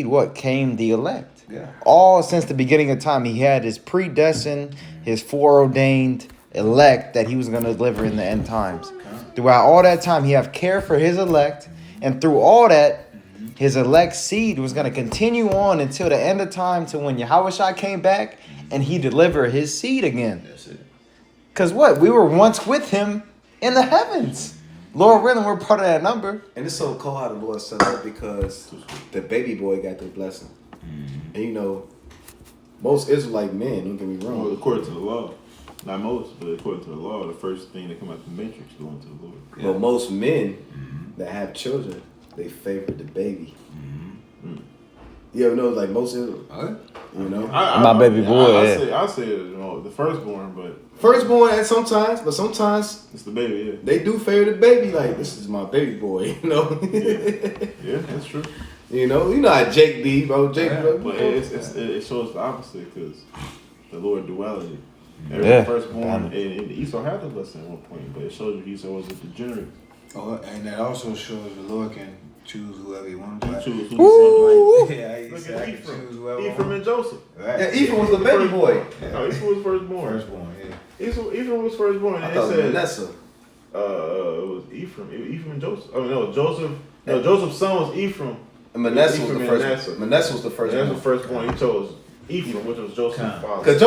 Speaker 1: what came the elect?
Speaker 4: Yeah.
Speaker 1: All since the beginning of time, he had his predestined, his foreordained elect that he was going to deliver in the end times. Throughout all that time, he have care for his elect, and through all that, his elect seed was going to continue on until the end of time, to when Yahushua came back and he delivered his seed again.
Speaker 2: That's it.
Speaker 1: Because what? We were once with him in the heavens. Lord willing, we're part of that number.
Speaker 2: And it's so cool how the Lord set up because the baby boy got the blessing. And you know, most Israelite men, don't get me
Speaker 3: Well,
Speaker 2: wrong.
Speaker 3: according to the law. Not most, but according to the law, the first thing that come out the matrix going to the Lord.
Speaker 2: But most men that have children, they favor the baby. You ever know, like most Israel, you know?
Speaker 1: My baby boy,
Speaker 3: I say the firstborn, but
Speaker 2: Firstborn and sometimes
Speaker 3: it's the baby,
Speaker 2: they do favor the baby. Like, this is my baby boy, you know?
Speaker 3: yeah, that's true.
Speaker 2: You know how Jake be, bro. Jake, bro.
Speaker 3: But it shows the opposite because the Lord duality. Every
Speaker 1: Yeah.
Speaker 3: firstborn, and Esau had the blessing at one point, but it shows you Esau was a degenerate.
Speaker 4: Oh, and that also shows the Lord can choose whoever he wants.
Speaker 3: He
Speaker 4: Right?
Speaker 3: choose who he wants.
Speaker 4: Yeah, he
Speaker 3: Look
Speaker 4: said
Speaker 3: at
Speaker 4: I can
Speaker 3: Ephraim.
Speaker 4: choose whoever I
Speaker 3: Ephraim
Speaker 4: want.
Speaker 3: and Joseph.
Speaker 4: Right.
Speaker 2: Yeah, Ephraim was the baby boy.
Speaker 3: No, Ephraim was firstborn.
Speaker 4: Firstborn, yeah.
Speaker 3: Ephraim was firstborn.
Speaker 2: I
Speaker 3: And
Speaker 2: thought
Speaker 3: it said,
Speaker 2: Manasseh.
Speaker 3: it was Ephraim and Joseph. Oh no, Joseph. No, Joseph's son was Ephraim.
Speaker 2: And Manasseh was Ephraim
Speaker 3: and
Speaker 2: the first.
Speaker 3: Manasseh.
Speaker 2: Manasseh was the first.
Speaker 3: That's the firstborn. He chose Ephraim, which was Joseph's father.
Speaker 2: Because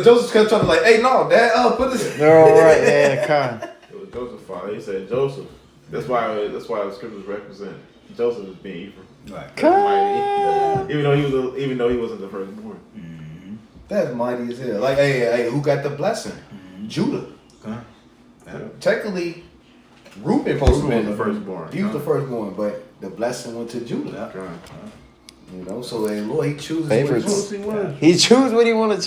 Speaker 2: Joseph kept trying to like, hey, no, Dad, put this.
Speaker 1: They're all right. Yeah, kind.
Speaker 3: It was Joseph's father. He said Joseph. That's why the scriptures represent Joseph as being Ephraim.
Speaker 4: Right.
Speaker 3: Mighty. Even though he wasn't the firstborn.
Speaker 2: That's mighty as hell. Like, hey, who got the blessing? Judah. Technically, Reuben supposed to be
Speaker 3: Reuben was the firstborn.
Speaker 2: He was the firstborn, but the blessing went to Judah. You know, so the Lord, he chooses
Speaker 1: Favorites.
Speaker 2: what he wants.
Speaker 1: He choose what he want to choose.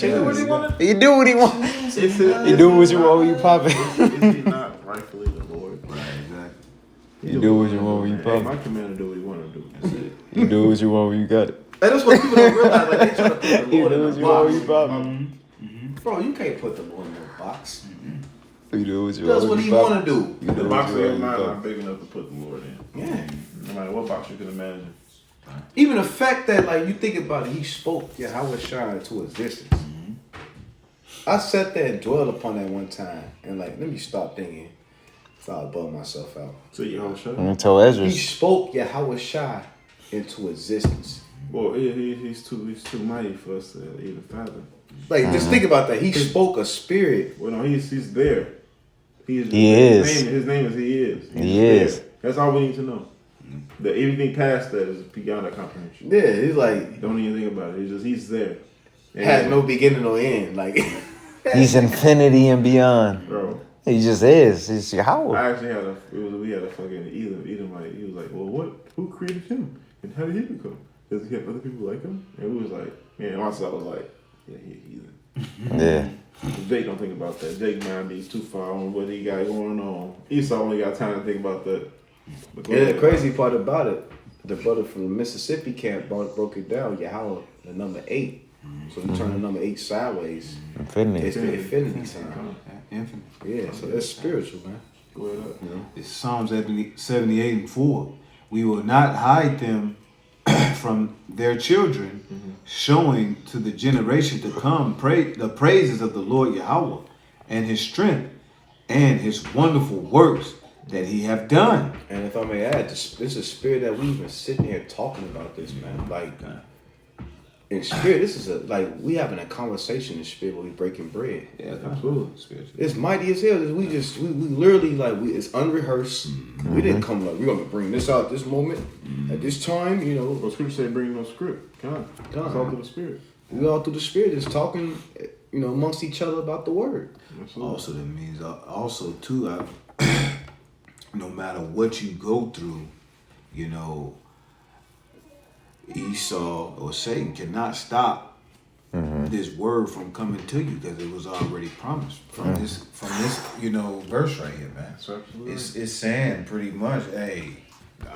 Speaker 1: He do what he want. He do what you want when you pop it.
Speaker 3: Is he not rightfully the Lord?
Speaker 4: Right, exactly.
Speaker 1: You do what you want when you
Speaker 3: Hey,
Speaker 1: pop
Speaker 3: my
Speaker 1: it.
Speaker 3: commander do what he want to do. That's it.
Speaker 1: You do what you want when you got it.
Speaker 2: And that's what people don't realize. Like, they try to put the
Speaker 1: You
Speaker 2: Lord
Speaker 1: do
Speaker 2: in
Speaker 1: what
Speaker 2: a
Speaker 1: you want when you
Speaker 2: box.
Speaker 1: pop it.
Speaker 2: Bro, you can't put the Lord in a box.
Speaker 1: You do what you
Speaker 2: That's
Speaker 1: want
Speaker 2: what
Speaker 1: when
Speaker 2: he
Speaker 1: you pop
Speaker 2: want to do.
Speaker 1: it. You
Speaker 3: The
Speaker 1: do what
Speaker 3: box
Speaker 1: you
Speaker 3: of your
Speaker 1: want when
Speaker 3: mind
Speaker 1: you
Speaker 3: not
Speaker 1: pop
Speaker 3: big enough to put the Lord in.
Speaker 2: Yeah.
Speaker 3: No matter what box you can imagine.
Speaker 2: Even the fact that, like, you think about it, he spoke Yahweh Shai into existence. I sat there and dwelled upon that one time, and like, let me stop thinking. So I bum myself out.
Speaker 3: So you all shut
Speaker 1: it. I'm
Speaker 3: up.
Speaker 1: gonna tell Ezra.
Speaker 2: He spoke Yahweh Shai into existence.
Speaker 3: Well, he's too mighty for us to even fathom.
Speaker 2: Like, just think about that. He spoke a spirit.
Speaker 3: Well, no, he's there.
Speaker 1: He is.
Speaker 3: His name is he is. He's
Speaker 1: He
Speaker 3: there.
Speaker 1: is.
Speaker 3: That's all we need to know. That everything past that is beyond our comprehension.
Speaker 2: Yeah, he's like,
Speaker 3: Don't even think about it. He's there. And
Speaker 2: has no beginning or end. Like,
Speaker 1: He's infinity and beyond.
Speaker 3: bro.
Speaker 1: He just is. He's Yahweh.
Speaker 3: I actually we had a fucking Edom like he was like, well, who created him and how did he become? Does he have other people like him? And we was like, man, myself was like, yeah, he heathen.
Speaker 1: Yeah.
Speaker 3: Jake don't think about that. Jake mind he's too far on what he got going on. Esau only got time to think about that. But go
Speaker 2: and the
Speaker 3: ahead.
Speaker 2: crazy part about it, the brother from the Mississippi camp broke it down. Yahweh, the number 8. So you turn the number 8 sideways.
Speaker 1: Infinity.
Speaker 2: It's the infinity sign.
Speaker 4: Infinite.
Speaker 2: Yeah, so that's spiritual, man.
Speaker 3: Go ahead up.
Speaker 4: It's Psalms 78:4. We will not hide them from their children, showing to the generation to come the praises of the Lord Yahweh and his strength and his wonderful works that he have done.
Speaker 2: And if I may add, this is a spirit that we've been sitting here talking about this, man. Like, in spirit, this is we having a conversation in spirit where we breaking bread.
Speaker 4: Yeah,
Speaker 3: Absolutely.
Speaker 4: spiritual.
Speaker 2: It's mighty as hell. We literally it's unrehearsed. We didn't come like we're gonna bring this out this moment at this time. You know,
Speaker 3: Well, scripture say bring no script. Come on. It's all through the spirit.
Speaker 2: we all through the spirit is talking amongst each other about the word.
Speaker 3: Absolutely.
Speaker 4: Also, that means also too. No matter what you go through, Esau or Satan cannot stop this word from coming to you because it was already promised from this verse right here, man.
Speaker 3: Absolutely.
Speaker 4: It's saying pretty much, hey,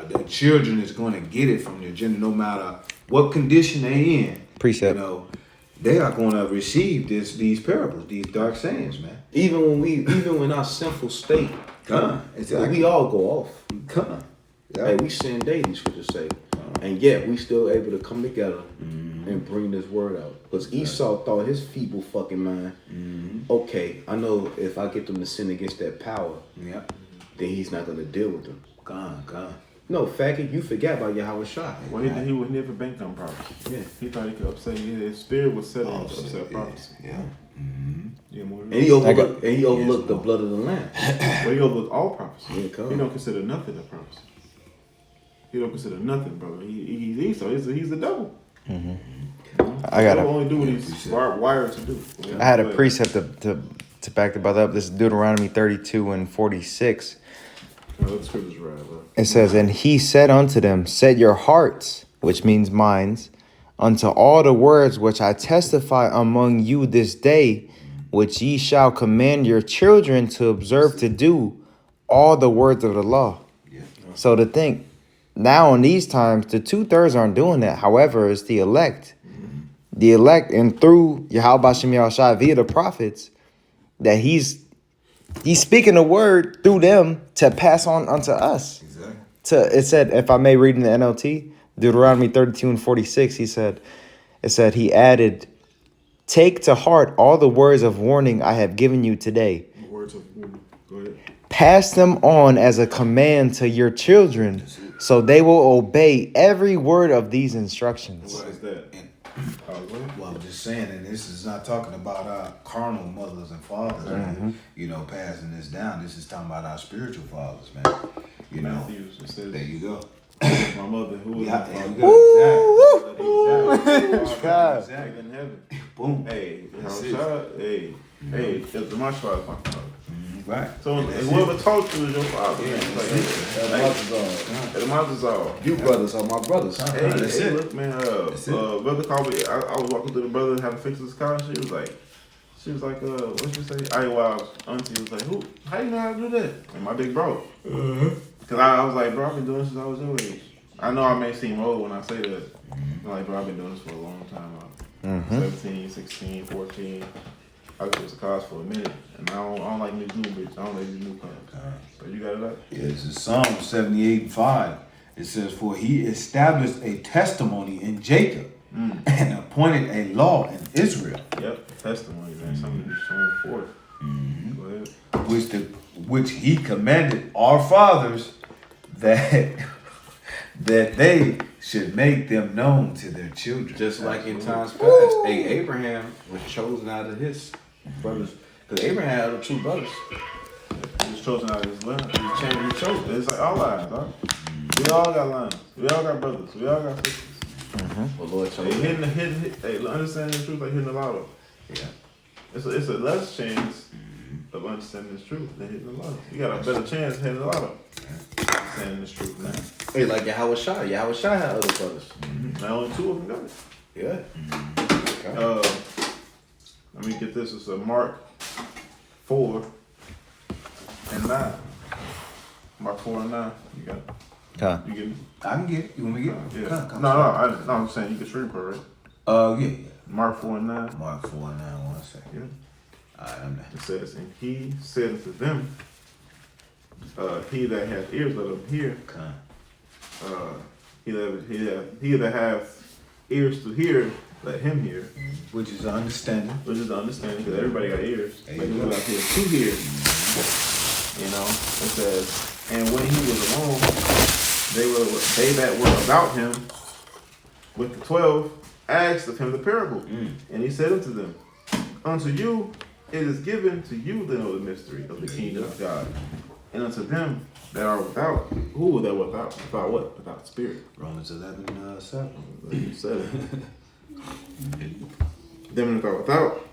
Speaker 4: the children is going to get it from their gender, no matter what condition they in.
Speaker 1: Precept.
Speaker 4: They are going to receive these parables, these dark sayings, man.
Speaker 2: Even when our sinful state, we all go off. Hey, we sin daily, scripture say, and yet we still able to come together and bring this word out. Because Esau thought his feeble fucking mind, okay, I know if I get them to sin against that power, then he's not gonna deal with them.
Speaker 4: God.
Speaker 2: No, faggot, you forgot about Yahweh Shai.
Speaker 3: Well, he would never bank on prophecy.
Speaker 2: Yeah.
Speaker 3: He thought he could upset. His spirit was set on to upset prophecy.
Speaker 4: Yeah.
Speaker 3: Yeah, more
Speaker 2: And he overlooked the blood of the Lamb.
Speaker 3: Well, he overlooked all prophecy.
Speaker 2: Yeah, come
Speaker 3: He
Speaker 2: on.
Speaker 3: don't consider nothing a prophecy. He don't consider nothing, brother. He's Esau. He's the devil.
Speaker 1: I got
Speaker 3: He'll
Speaker 1: a
Speaker 3: only do what he's wired to do.
Speaker 1: I had a precept to back the brother up. This is Deuteronomy 32 and 46.
Speaker 3: Let the scriptures right, bro.
Speaker 1: It says, "And he said unto them, set your hearts," which means minds, "unto all the words which I testify among you this day, which ye shall command your children to observe to do all the words of the law." So to think, now in these times, the 2/3 aren't doing that. However, it's the elect. The elect, and through Yahweh Bashem Yahushua via the prophets, that he's speaking the word through them to pass on unto us.
Speaker 4: Exactly.
Speaker 1: It said, if I may read in the NLT, Deuteronomy 32 and 46, it said, he added, "Take to heart all the words of warning I have given you today.
Speaker 3: Words of go ahead.
Speaker 1: Pass them on as a command to your children, so they will obey every word of these instructions."
Speaker 3: What is that? Go ahead.
Speaker 4: Well, I'm just saying, and this is not talking about our carnal mothers and fathers, passing this down. This is talking about our spiritual fathers, man.
Speaker 3: Matthew, it says,
Speaker 4: There you go.
Speaker 3: my mother who is
Speaker 4: Yeah,
Speaker 3: my
Speaker 4: there you
Speaker 3: father.
Speaker 4: go. Exactly.
Speaker 1: God.
Speaker 3: Exactly. In heaven.
Speaker 4: Boom.
Speaker 3: Hey,
Speaker 4: That's it.
Speaker 3: hey, if my father, my father.
Speaker 4: Right.
Speaker 3: So
Speaker 4: That's
Speaker 3: whoever taught you is your father.
Speaker 4: Yeah,
Speaker 3: Like,
Speaker 4: that's
Speaker 3: hey, the mother's all.
Speaker 2: You brothers are my brothers.
Speaker 3: Hey,
Speaker 4: That's
Speaker 3: hey,
Speaker 4: it.
Speaker 3: look, man. Brother called me. I was walking through the brother having to fix his car. She was like, what you say? Auntie was like, how you know how to do that? And my big bro. Cause I was like, bro, I've been doing this since I was your age. I know I may seem old when I say that. I'm like, bro, I've been doing this for a long time. 17, 16, 14. I was fixing cars for a minute, and I don't like these new bitches. I don't like these new cars. So you got it up?
Speaker 4: Yeah, it's in Psalm 78:5. It says, "For he established a testimony in Jacob and appointed a law in Israel,
Speaker 3: Yep, testimony, man. Something to be shown forth. Go ahead.
Speaker 4: which he commanded our fathers that they should make them known to their children."
Speaker 2: Just like in times past, Abraham was chosen out of his brothers. Because Abraham had two brothers.
Speaker 3: He was chosen out of his line.
Speaker 2: He was chosen.
Speaker 3: It's like our lines, huh? We all got lines. We all got brothers. We all got sisters.
Speaker 2: Well, Lord
Speaker 3: Hey,
Speaker 2: chose
Speaker 3: hey, understanding the truth like hitting the lotto.
Speaker 4: Yeah.
Speaker 3: It's a less chance of understanding this truth than hitting the lotto. You got a better chance of hitting the lotto. Understanding this truth, man.
Speaker 2: Hey, like Yahweh Shai. Yahweh Shai had other brothers.
Speaker 3: Now only two of them got it.
Speaker 2: Yeah.
Speaker 3: Let me get this. It's a Mark 4 and 9. Mark 4 and 9. You got it.
Speaker 1: Huh.
Speaker 3: You get it?
Speaker 4: I can get it. You want me to get it?
Speaker 3: Yeah.
Speaker 4: Come.
Speaker 3: No, I'm saying you can stream for it, right?
Speaker 4: Yeah.
Speaker 3: Mark 4 and 9.
Speaker 4: Mark 4 and 9, 1 second.
Speaker 3: Yeah.
Speaker 4: All right, I'm there.
Speaker 3: It says, and he said unto them, he that hath ears, let him hear.
Speaker 4: Come.
Speaker 3: He that hath ears to hear, let him hear.
Speaker 4: Which is understanding.
Speaker 3: Which is the understanding, because everybody got ears.
Speaker 4: There
Speaker 3: But
Speaker 4: you
Speaker 3: he
Speaker 4: go.
Speaker 3: got ears to hear. You know, it says, and when he was alone, they that were about him with the 12 asked of him the parable. And he said unto them, unto you it is given to you to know the mystery of the kingdom of God. And unto them that are without, who are that without? Without what? Without spirit.
Speaker 4: Romans 11:7.
Speaker 3: You said it. Them that are without,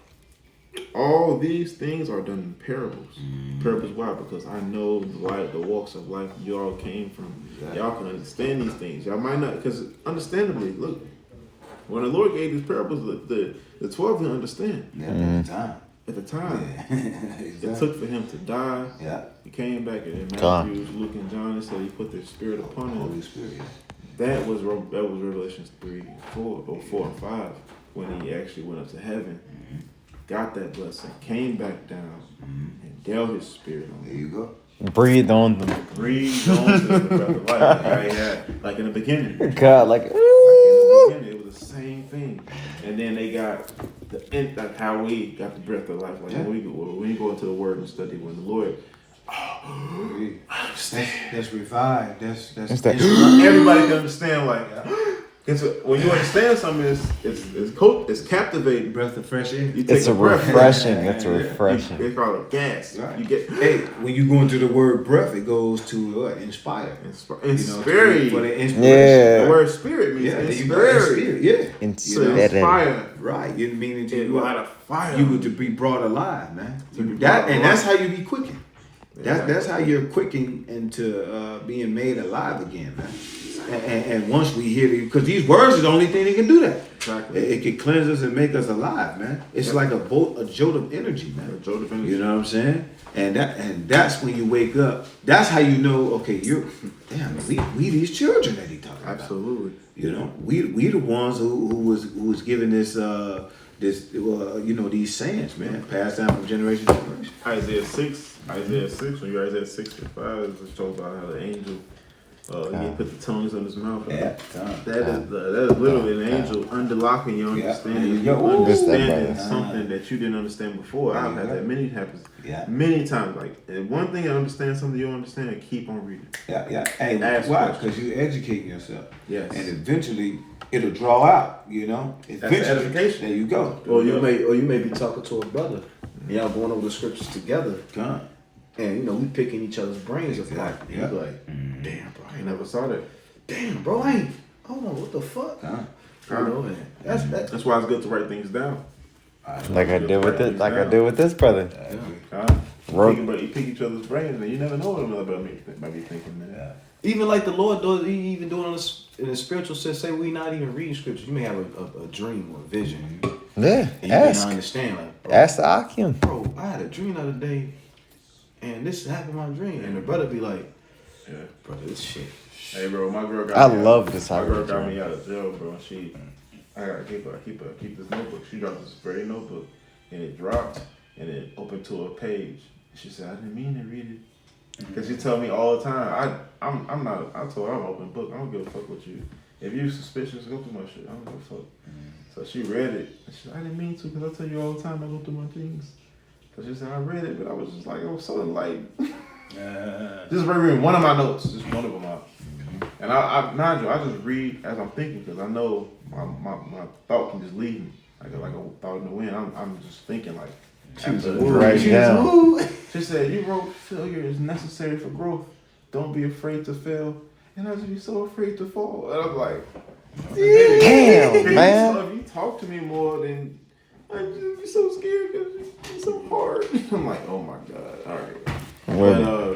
Speaker 3: All these things are done in parables. Parables, why? Because I know the walks of life you all came from. Y'all can understand these things. Y'all might not, because understandably, look, when the Lord gave these parables, the 12 didn't understand
Speaker 2: Yeah, at the time.
Speaker 3: at the time.
Speaker 2: Yeah.
Speaker 3: It
Speaker 2: Exactly.
Speaker 3: took for him to die.
Speaker 2: Yeah.
Speaker 3: He came back in
Speaker 1: God.
Speaker 3: Matthew, Luke, and John, and said he put their spirit upon him.
Speaker 2: Holy Spirit. Yeah.
Speaker 3: That was Revelations 3, 4, or 4 and 5, when he actually went up to heaven, got that blessing, came back down, and dealt his spirit on
Speaker 2: There
Speaker 3: them.
Speaker 2: you go.
Speaker 1: Breathe on them.
Speaker 3: Breathed on the breath of life. Right? Yeah. Like in the beginning.
Speaker 1: God, like,
Speaker 3: Like in the beginning, it was the same thing. And then they got like how we got the breath of life. Like when we go into the Word and study, when the Lord,
Speaker 4: That's revived. That's
Speaker 1: It's that-
Speaker 3: everybody can understand. Like, it's when you understand something, it's captivating.
Speaker 4: breath of fresh air.
Speaker 3: You take
Speaker 1: It's a
Speaker 3: breath.
Speaker 1: refreshing. It's a refreshing.
Speaker 3: They call it gas.
Speaker 4: Right.
Speaker 3: You get
Speaker 4: Hey, when you go into the word breath, it goes to what? Inspire.
Speaker 3: inspired.
Speaker 4: For the inspiration.
Speaker 1: Yeah.
Speaker 3: The word spirit means
Speaker 4: Yeah, there you go.
Speaker 3: inspired.
Speaker 4: Inspired. Yeah.
Speaker 3: So
Speaker 1: Inspired.
Speaker 3: inspire.
Speaker 4: Right. You meaning to
Speaker 3: It
Speaker 4: you
Speaker 3: light a fire.
Speaker 4: you were to be brought alive, man.
Speaker 3: To be
Speaker 4: That
Speaker 3: brought
Speaker 4: and that's how
Speaker 3: alive.
Speaker 4: you be quickened. That's how you're quickened into being made alive again, man. And once we hear it, because these words are the only thing that can do that.
Speaker 3: Exactly.
Speaker 4: It can cleanse us and make us alive, man. It's like a jolt of energy, man.
Speaker 3: A jolt of energy.
Speaker 4: You know what I'm saying? And that's when you wake up. That's how you know. Okay, we these children that he talking about.
Speaker 3: Absolutely.
Speaker 4: You know, we the ones who was giving this these sayings, man, passed down from generation to generation.
Speaker 3: Isaiah 6, when you're Isaiah 6:5, it talks about how the angel, he put the tongues on his mouth.
Speaker 2: Yeah.
Speaker 3: That is literally an angel unlocking your
Speaker 2: Yeah.
Speaker 3: understanding.
Speaker 2: There you
Speaker 3: You
Speaker 2: go.
Speaker 3: understanding
Speaker 2: That's
Speaker 3: something that you didn't understand before.
Speaker 2: There
Speaker 3: I've
Speaker 2: you
Speaker 3: had
Speaker 2: go.
Speaker 3: that
Speaker 2: Yeah.
Speaker 3: many times. Like, and one thing I understand, something you don't understand, keep on reading.
Speaker 2: Yeah.
Speaker 4: Hey,
Speaker 3: Ask
Speaker 4: why?
Speaker 3: questions.
Speaker 4: Because you educating yourself.
Speaker 3: Yes.
Speaker 4: And eventually it'll draw out. You know. Eventually,
Speaker 3: edification.
Speaker 4: There you go.
Speaker 2: Or you may be talking to a brother. And y'all going over the scriptures together.
Speaker 4: Come.
Speaker 2: And we picking each other's brains apart.
Speaker 4: Exactly.
Speaker 2: And you be like, damn, bro,
Speaker 3: I never saw that.
Speaker 2: damn, bro, I ain't. Hold on, what the fuck?
Speaker 4: Come.
Speaker 2: And that's
Speaker 3: That's why it's good to write things down.
Speaker 1: Like I did with it. Like I did with this brother. Wrote-
Speaker 3: You pick each other's brains, and you never know what another might be thinking, man.
Speaker 2: Yeah. Even like the Lord does, he even doing in the spiritual sense. Say we not even reading scripture. You may have a dream or a vision,
Speaker 1: Yeah.
Speaker 2: and you may not
Speaker 1: Ask.
Speaker 2: understand. Like, bro,
Speaker 1: Ask the Akim.
Speaker 2: bro, I had a dream the other day, and this happened in my dream, and the brother be like,
Speaker 3: Yeah.
Speaker 2: brother, this shit.
Speaker 3: Hey, bro, my girl got
Speaker 1: I
Speaker 3: me
Speaker 1: love
Speaker 3: out.
Speaker 1: this
Speaker 3: My
Speaker 1: type
Speaker 3: girl
Speaker 1: of
Speaker 3: got
Speaker 1: dream.
Speaker 3: me out of jail, bro. I gotta keep this notebook. She dropped this very notebook, and it dropped, and it opened to a page. She said, "I didn't mean to read it," because she tell me all the time. I'm not. I told her I'm an open book. I don't give a fuck with you. If you suspicious, go through my shit. I don't give a fuck. So she read it. And she said, "I didn't mean to, because I tell you all the time I go through my things." So she said, "I read it, but I was just like, I was so enlightened." Just reading one of my notes, just one of them out. And I mind you, I just read as I'm thinking, because I know my thought can just leave me like a thought in the wind. I'm just thinking like.
Speaker 1: Right down.
Speaker 3: She said, "You wrote failure is necessary for growth. Don't be afraid to fail." And I just be so afraid to fall. And I'm like,
Speaker 1: Damn, man.
Speaker 3: So if you talk to me more, then I just be so scared because you're so hard. I'm like, oh my God. All right.
Speaker 1: Well,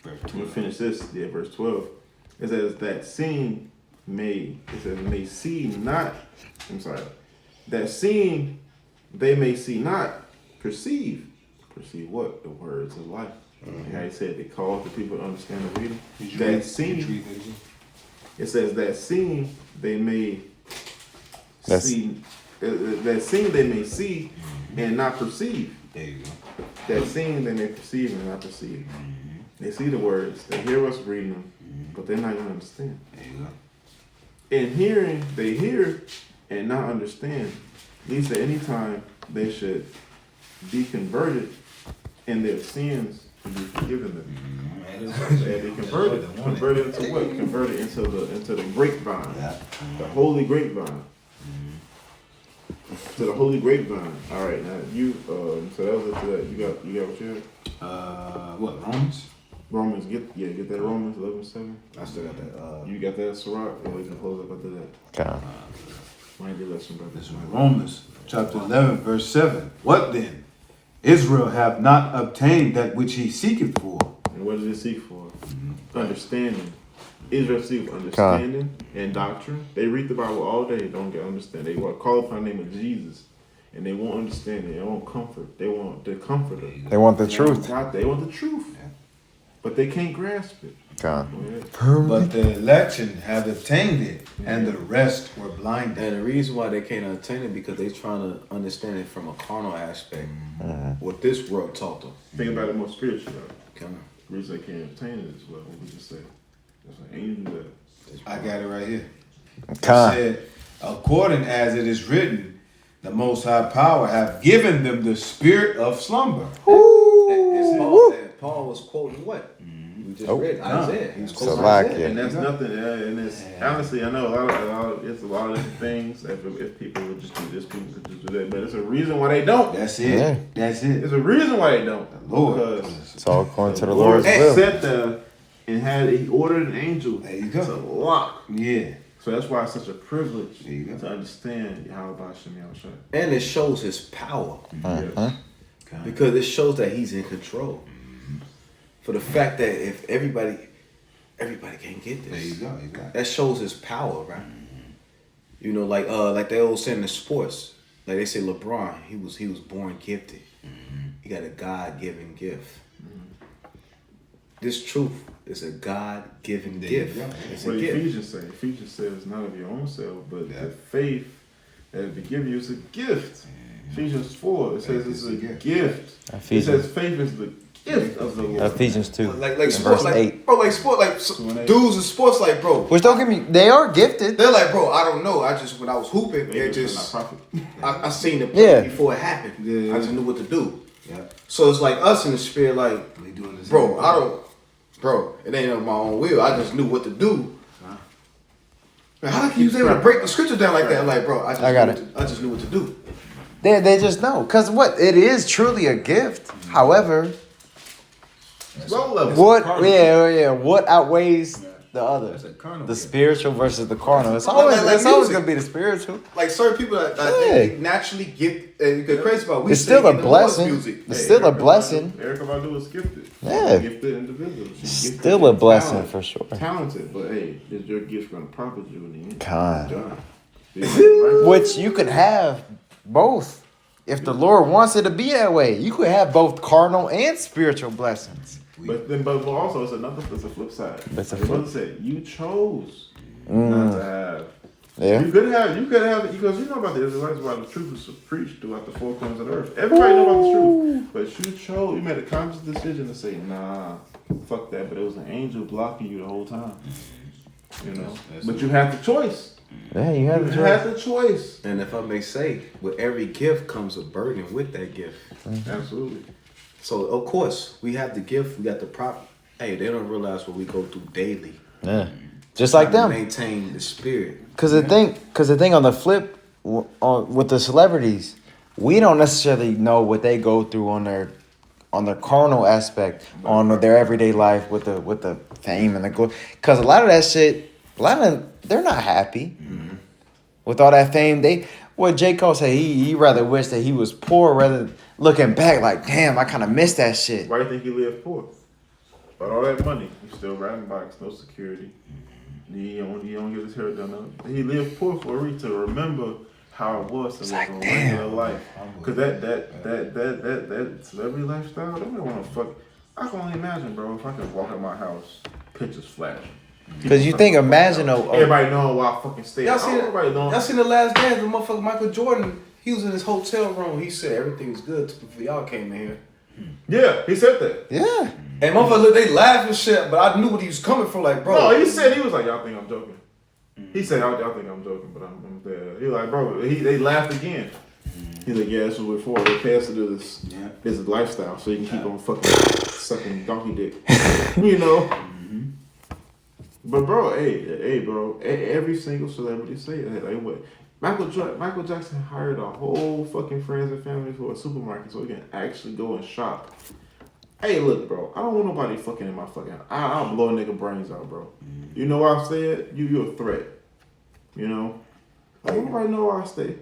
Speaker 3: But I'm gonna finish this. Yeah, verse 12. It says that seeing may see not. I'm sorry. That seeing they may see not, perceive. Perceive what? The words of life. Like how he said they called the people to understand the reading. That seeing. It says that seeing they may see. That seeing they may see and not perceive.
Speaker 4: There you go.
Speaker 3: That seeing they may perceive and not perceive. They see the words, they hear us reading them, but they're not gonna understand.
Speaker 4: There you go.
Speaker 3: In hearing, they hear and not understand. Leads to any time they should be converted and their sins to be forgiven them. They be converted. Converted into what? Converted into the grapevine. The holy grapevine. To the holy grapevine. All right, now you. So that was it. To that. You got what you had.
Speaker 4: What, Romans?
Speaker 3: Romans. Get that Romans 11:7.
Speaker 2: I still got that.
Speaker 3: You got that, Sirach? Yeah, we can close up after that.
Speaker 1: God.
Speaker 3: Mind your lesson, brother.
Speaker 4: This is Romans chapter 11, verse 7. What then? Israel have not obtained that which he seeketh for.
Speaker 3: And what does it seek for? Understanding. Israel seek understanding and doctrine. They read the Bible all day, don't get understand. They want to call upon the name of Jesus, and they won't understand it. They want comfort. They want the comforter.
Speaker 1: They want the truth.
Speaker 3: They want the truth, but they can't grasp it.
Speaker 1: God.
Speaker 4: But the election have obtained it, and the rest were blinded.
Speaker 2: And the reason why they can't attain it because they trying to understand it from a carnal aspect. What this world taught them.
Speaker 3: Think about it more spiritually.
Speaker 2: Come on.
Speaker 3: The reason they can't obtain it is what we just said. There's an angel that.
Speaker 4: I got it right here. It
Speaker 1: Con.
Speaker 4: said, according as it is written, the Most High Power have given them the spirit of slumber.
Speaker 2: And Paul was quoting what? We just read Isaiah. He was quoting
Speaker 1: Salakia.
Speaker 2: Isaiah.
Speaker 3: And that's nothing. And it's honestly, I know it's a lot of different things. If people would just do this, people could just do that. But it's a reason why they don't.
Speaker 4: That's it.
Speaker 1: Yeah.
Speaker 4: That's it.
Speaker 3: There's a reason why they don't.
Speaker 4: Lord.
Speaker 3: Because
Speaker 1: It's all according to the
Speaker 3: Lord
Speaker 1: Lord's will.
Speaker 3: sat there and he ordered an angel
Speaker 4: There you go.
Speaker 3: to lock.
Speaker 4: Yeah.
Speaker 3: So that's why it's such a privilege
Speaker 4: There you go.
Speaker 3: to understand Yahweh Shem Yahushua.
Speaker 2: And it shows his power.
Speaker 3: Yes.
Speaker 2: Because it shows that he's in control. For the fact that if everybody can't get this.
Speaker 4: There you go. You got it.
Speaker 2: That shows his power, right? You know, like they always say in the sports, like they say LeBron, he was born gifted. He got a God-given gift. This truth is a God-given
Speaker 4: There you
Speaker 2: gift.
Speaker 4: go.
Speaker 2: It's
Speaker 3: What
Speaker 2: a gift.
Speaker 3: Ephesians says not of your own self, but the faith that is given you is a gift. Ephesians 4, it says it's a gift. It
Speaker 1: Ephesians.
Speaker 3: says faith is the gift of the Lord.
Speaker 1: Ephesians 2.
Speaker 2: Like
Speaker 1: and
Speaker 2: sports,
Speaker 1: verse
Speaker 2: like
Speaker 1: 8.
Speaker 2: bro, like sport, like dudes in sports, like bro.
Speaker 1: Which don't get me, they are gifted.
Speaker 2: They're like, bro, I don't know. I just when I was hooping,
Speaker 3: They
Speaker 2: it
Speaker 3: just
Speaker 2: just
Speaker 3: not prophet.
Speaker 2: I seen it play
Speaker 1: Yeah.
Speaker 2: before it happened.
Speaker 4: Yeah.
Speaker 2: I just knew what to do.
Speaker 4: Yeah.
Speaker 2: So it's like us in the spirit, like,
Speaker 4: We doing this.
Speaker 2: bro, it ain't of my own will. I just knew what to do. Man, how can you able to break the scripture down like that? Like, bro, I just knew what to do.
Speaker 1: They just know. Because what? It is truly a gift. However,
Speaker 3: Low level.
Speaker 1: what outweighs the other?
Speaker 4: That's a carnal
Speaker 1: The
Speaker 4: gift.
Speaker 1: spiritual versus the carnal. It's
Speaker 2: Like
Speaker 1: always
Speaker 2: music.
Speaker 1: gonna be the spiritual.
Speaker 2: Like certain people that they naturally get. The crazy about we
Speaker 1: It's
Speaker 2: sing
Speaker 1: still a
Speaker 2: in the Lord's
Speaker 1: blessing.
Speaker 2: music.
Speaker 1: It's still a
Speaker 3: Erykah
Speaker 1: blessing.
Speaker 3: Badu- Erykah Badu is gifted.
Speaker 1: Yeah.
Speaker 3: Gifted individual. She's gifted
Speaker 1: Still a
Speaker 3: and
Speaker 1: blessing
Speaker 3: talented.
Speaker 1: for sure.
Speaker 3: Talented, but hey, is your gift going to profit you in the end?
Speaker 1: God.
Speaker 3: Done. Right?
Speaker 1: Which you could have both. If the Lord wants it to be that way, you could have both carnal and spiritual blessings.
Speaker 3: But also it's a flip side.
Speaker 1: It's a
Speaker 3: The brother
Speaker 1: flip-
Speaker 3: said you chose not to have.
Speaker 1: Yeah.
Speaker 3: You could have it because you know about the Israelites why the truth is preached throughout the four corners of the earth. Everybody know about the truth, but you made a conscious decision to say, nah, fuck that. But it was an angel blocking you the whole time. You know, but you had the choice.
Speaker 1: Yeah, you have
Speaker 3: You
Speaker 1: a
Speaker 3: had
Speaker 1: choice.
Speaker 3: the choice.
Speaker 2: And if I may say, with every gift comes a burden with that gift.
Speaker 3: Absolutely.
Speaker 2: So of course we have the gift, we got the prop. Hey, they don't realize what we go through daily.
Speaker 1: Yeah. Just like
Speaker 2: Trying to
Speaker 1: them.
Speaker 2: maintain the spirit.
Speaker 1: Cause the thing on the flip, with the celebrities, we don't necessarily know what they go through on their carnal aspect, on their everyday life with the fame and the glory. Cause a lot of that shit, they're not happy with all that fame. What J. Cole said, he rather wish that he was poor rather than looking back like, damn, I kind of missed that shit.
Speaker 3: Why do you think he lived poor? But all that money, he's still riding bikes, no security. He don't get his hair done up. He lived poor for a reason to remember how it was to live
Speaker 1: like,
Speaker 3: a
Speaker 1: damn.
Speaker 3: regular life. Cause that celebrity lifestyle, they don't want to fuck. I can only imagine, bro, if I could walk out my house, pictures flashing.
Speaker 1: Cause you think, imagine
Speaker 3: everybody knowing why I fucking stay.
Speaker 2: Y'all seen
Speaker 3: Everybody knowing.
Speaker 2: Y'all seen the last dance? The motherfucker Michael Jordan. He was in his hotel room. He said everything's good before y'all came in here.
Speaker 3: Yeah, he said that.
Speaker 1: yeah.
Speaker 2: And motherfuckers, they laugh and shit, but I knew what he was coming from. Like, bro.
Speaker 3: No, he said he was like, y'all think I'm joking. He said, y'all think I'm joking, but I'm there. He like, bro, they laughed again. He's like, yeah, that's what we're for. We're past to do this.
Speaker 4: Yeah.
Speaker 3: This is lifestyle, so you can keep on fucking sucking donkey dick. You know? But bro, hey, bro, every single celebrity say that. Like, what? Michael Jackson hired a whole fucking friends and family for a supermarket so he can actually go and shop. Hey, look, bro, I don't want nobody fucking in my fucking house. I'll blow a nigga brains out, bro. You know why I say it? You're a threat. You know? I don't nobody know why I stay.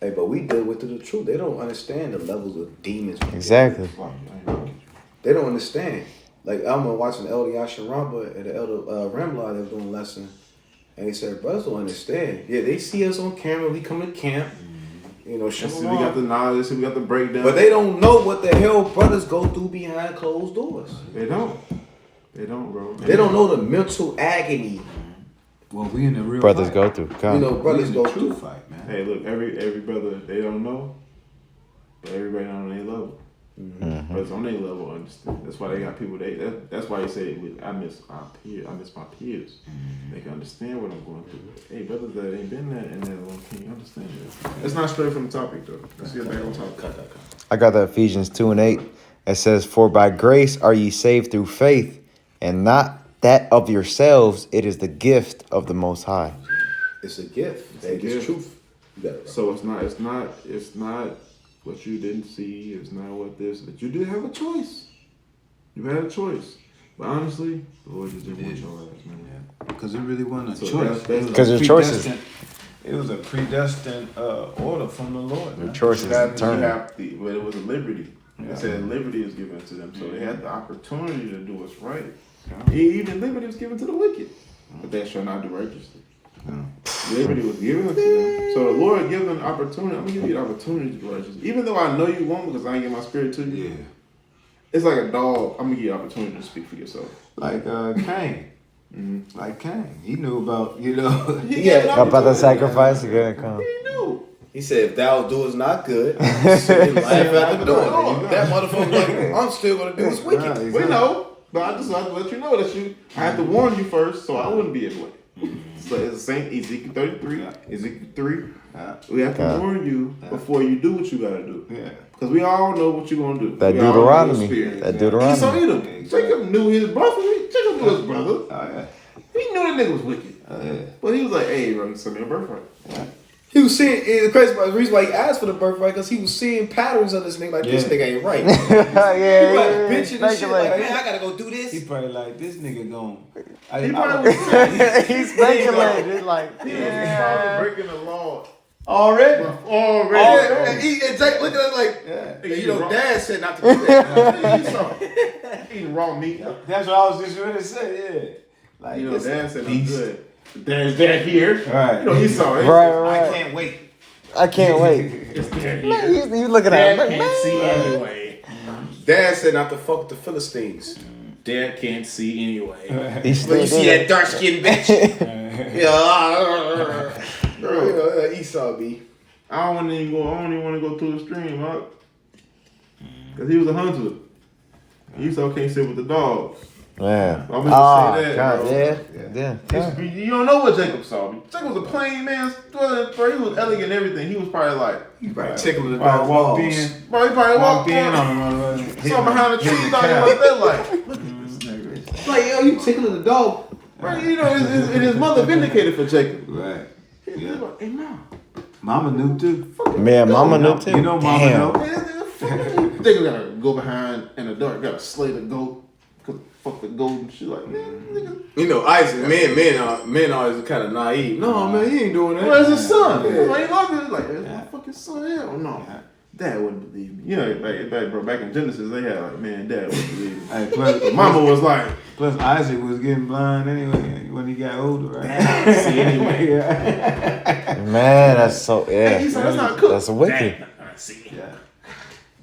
Speaker 2: Hey, but we deal with the truth. They don't understand the levels of demons.
Speaker 1: Exactly.
Speaker 2: They don't understand. Like, I'm watching Elder Yasharamba and the Elder Ramla, they were doing a lesson. And he said, brothers don't understand. Yeah, they see us on camera. We come to camp. You know,
Speaker 3: See, we got the knowledge, see, we got the breakdown.
Speaker 2: but they don't know what the hell brothers go through behind closed doors.
Speaker 3: They don't. They don't, bro.
Speaker 2: They don't know the mental agony.
Speaker 4: Well, we in the real
Speaker 1: Brothers
Speaker 4: fight.
Speaker 1: go through.
Speaker 2: You
Speaker 1: Come.
Speaker 2: know,
Speaker 4: We
Speaker 2: brothers
Speaker 4: in
Speaker 2: go
Speaker 4: the
Speaker 2: through.
Speaker 4: true fight, man.
Speaker 3: Hey, look, every brother, they don't know, but everybody on their level. Brothers on their level understand. That's why they got people. That's why you say I miss our peers. I miss my peers. They can understand what I'm going through. Hey, brothers that ain't been there in that long, can you understand that? It's not straight from the topic though. Let's get back on topic.
Speaker 1: I got that Ephesians 2:8. It says, "For by grace are ye saved through faith, and not that of yourselves. It is the gift of the Most High."
Speaker 2: It's a gift.
Speaker 3: It's a
Speaker 2: It's
Speaker 3: gift.
Speaker 2: truth. You got it, bro.
Speaker 3: So it's not what you didn't see. It's not what this. But you did have a choice. You had a choice. But honestly, the Lord just didn't want your ass, man.
Speaker 4: Because it really wasn't a
Speaker 3: So
Speaker 4: choice.
Speaker 3: that's-
Speaker 4: It was
Speaker 1: 'Cause
Speaker 4: a
Speaker 1: your choices-
Speaker 4: predestined- It was a predestined order from the Lord.
Speaker 1: Your
Speaker 4: man.
Speaker 1: choices
Speaker 3: You have
Speaker 1: determine.
Speaker 3: but it was a liberty.
Speaker 4: Yeah.
Speaker 3: It said liberty is given to them, so they had the opportunity to do what's right.
Speaker 4: Yeah.
Speaker 3: Even liberty was given to the wicked, but they shall not do righteously. Liberty was given to them, so the Lord gave them the opportunity. I'm gonna give you the opportunity to do righteous, even though I know you won't because I ain't give my spirit to you.
Speaker 4: Yeah.
Speaker 3: It's like a dog. I'm gonna give you the opportunity to speak for yourself.
Speaker 4: Like Cain.
Speaker 3: Mm-hmm.
Speaker 4: Like Cain. He knew about, you know.
Speaker 2: Yeah.
Speaker 1: About the sacrifice, again, come.
Speaker 3: He knew.
Speaker 2: He said, if thou doest not good, sin laugh at the door. That motherfucker like, I'm still going to do what's wicked.
Speaker 4: Right,
Speaker 3: We
Speaker 4: exactly.
Speaker 3: know, but I just have to let you know that I had to warn you first, so I wouldn't be in the way. So it's the same Ezekiel 33, Ezekiel 3. We have to
Speaker 1: Yeah.
Speaker 3: warn you before you do what you gotta do.
Speaker 4: Yeah.
Speaker 3: Because we all know what you're gonna do.
Speaker 1: That
Speaker 3: We all know the
Speaker 1: Deuteronomy.
Speaker 3: spirit.
Speaker 1: That
Speaker 3: Esau
Speaker 1: Deuteronomy.
Speaker 3: Edom. Jacob knew his brother. Jacob knew his brother.
Speaker 4: Oh, yeah.
Speaker 3: He knew that nigga was wicked.
Speaker 4: Yeah.
Speaker 3: But he was like, hey, bro, send me a birthright.
Speaker 2: He was seeing, the crazy part, the reason why he asked for the birthright, because he was seeing patterns of this nigga, like, this
Speaker 4: Yeah.
Speaker 2: nigga ain't right.
Speaker 1: yeah,
Speaker 2: He like
Speaker 1: yeah.
Speaker 2: bitching and shit, like,
Speaker 1: Speculate.
Speaker 2: man, I gotta go do this.
Speaker 4: He probably like, this nigga gone.
Speaker 3: He probably was saying,
Speaker 1: He's speculating. Like,
Speaker 3: he was
Speaker 1: yeah.
Speaker 3: probably breaking the law
Speaker 4: Already?
Speaker 3: already.
Speaker 2: And Jake looking at us like,
Speaker 4: Yeah.
Speaker 2: you know, Dad said not to do that.
Speaker 3: Esau. Eating raw meat.
Speaker 4: That's what I was just going to say, yeah. Like,
Speaker 3: You know,
Speaker 4: this
Speaker 3: Dad said I'm
Speaker 4: beast.
Speaker 3: good. Dad here.
Speaker 4: Right.
Speaker 3: You know, Esau.
Speaker 1: Right,
Speaker 4: I
Speaker 1: right.
Speaker 4: can't wait.
Speaker 1: I can't wait.
Speaker 3: It's Dad
Speaker 1: Man,
Speaker 3: here.
Speaker 1: you looking at him
Speaker 3: Dad
Speaker 1: like,
Speaker 3: can't
Speaker 1: man.
Speaker 3: see anyway.
Speaker 2: Dad said not to fuck with the Philistines.
Speaker 3: Dad can't see anyway.
Speaker 1: He's
Speaker 2: But you
Speaker 1: still
Speaker 2: see
Speaker 1: there.
Speaker 2: that dark skinned bitch? Yeah. Bro, Esau B.
Speaker 3: I don't even want to go through the stream, huh? Cause he was a hunter. Esau can't sit with the dogs.
Speaker 1: Man.
Speaker 3: I'm gonna
Speaker 1: Oh,
Speaker 3: say that,
Speaker 1: God,
Speaker 3: bro.
Speaker 1: yeah.
Speaker 3: You don't know what Jacob saw. Jacob was a plain man. Bro, he was elegant and everything. He was probably like,
Speaker 2: You probably tickling the
Speaker 4: Probably
Speaker 2: dog's
Speaker 4: walked
Speaker 2: balls.
Speaker 4: in.
Speaker 3: bro, he probably
Speaker 4: Walked
Speaker 3: walked
Speaker 4: in
Speaker 3: in
Speaker 4: on him.
Speaker 3: saw behind the tree, thought he like that, like, look at this nigga.
Speaker 2: Like, yo, you tickling the dog.
Speaker 3: Right, you know, his mother vindicated for Jacob.
Speaker 4: Right.
Speaker 3: He was like, hey, mom.
Speaker 4: Mama knew too.
Speaker 1: Man, mama knew too.
Speaker 4: You know Mama
Speaker 1: Damn.
Speaker 4: know.
Speaker 3: Jacob gotta go behind in the dark, gotta slay the goat, cause fuck the goat and shit. Like, man, nigga.
Speaker 2: You know, Isaac, men always kind of naive. No, man, he ain't doing that.
Speaker 3: Well, it's his son.
Speaker 2: Yeah.
Speaker 3: Like, he loved it. Like, that's my fucking son. Hell no. Dad wouldn't believe me. You know, back in Genesis, they had like, man, Dad wouldn't believe me.
Speaker 4: Hey, plus,
Speaker 3: Mama was like,
Speaker 4: plus Isaac was getting blind anyway when he got older, right?
Speaker 3: see anyway.
Speaker 4: Yeah.
Speaker 1: Man, that's so, yeah.
Speaker 3: He said, that's not cool.
Speaker 1: That's wicked.
Speaker 3: See.
Speaker 4: Yeah.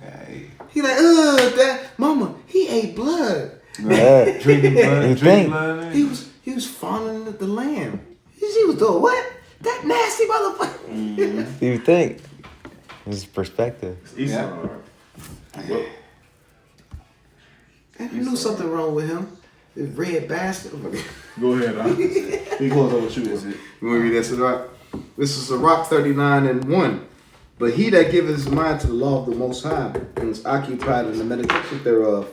Speaker 4: Hey.
Speaker 2: He like, Dad, Mama, he ate blood.
Speaker 1: Yeah.
Speaker 4: Drinking blood.
Speaker 1: You
Speaker 4: Drinking
Speaker 1: think?
Speaker 4: blood.
Speaker 2: He was fawning at the lamb. She was doing what? That nasty motherfucker.
Speaker 1: You think? His perspective.
Speaker 3: Esau. Well,
Speaker 2: I knew something wrong with him. This red bastard.
Speaker 3: go ahead. We close up with you. Was it?
Speaker 2: You want to read that Sirach? This is Sirach 39:1. But he that giveth his mind to the law of the Most High and is occupied in the meditation thereof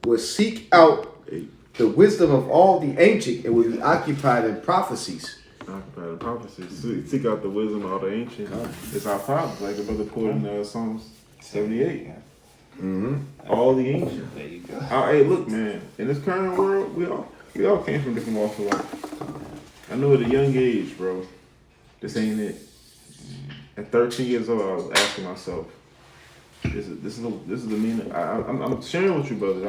Speaker 2: will seek out the wisdom of all the ancient and will be occupied in prophecies.
Speaker 3: Occupied in prophecy. Seek out the wisdom of all the ancient. It's our fathers, like the brother quoted in Psalms 78. All the ancient.
Speaker 4: There you go.
Speaker 3: Hey, look, man. In this current world, we all came from different walks of life. I know at a young age, bro. This ain't it. At 13 years old, I was asking myself, this is the meaning. I'm sharing with you, brothers.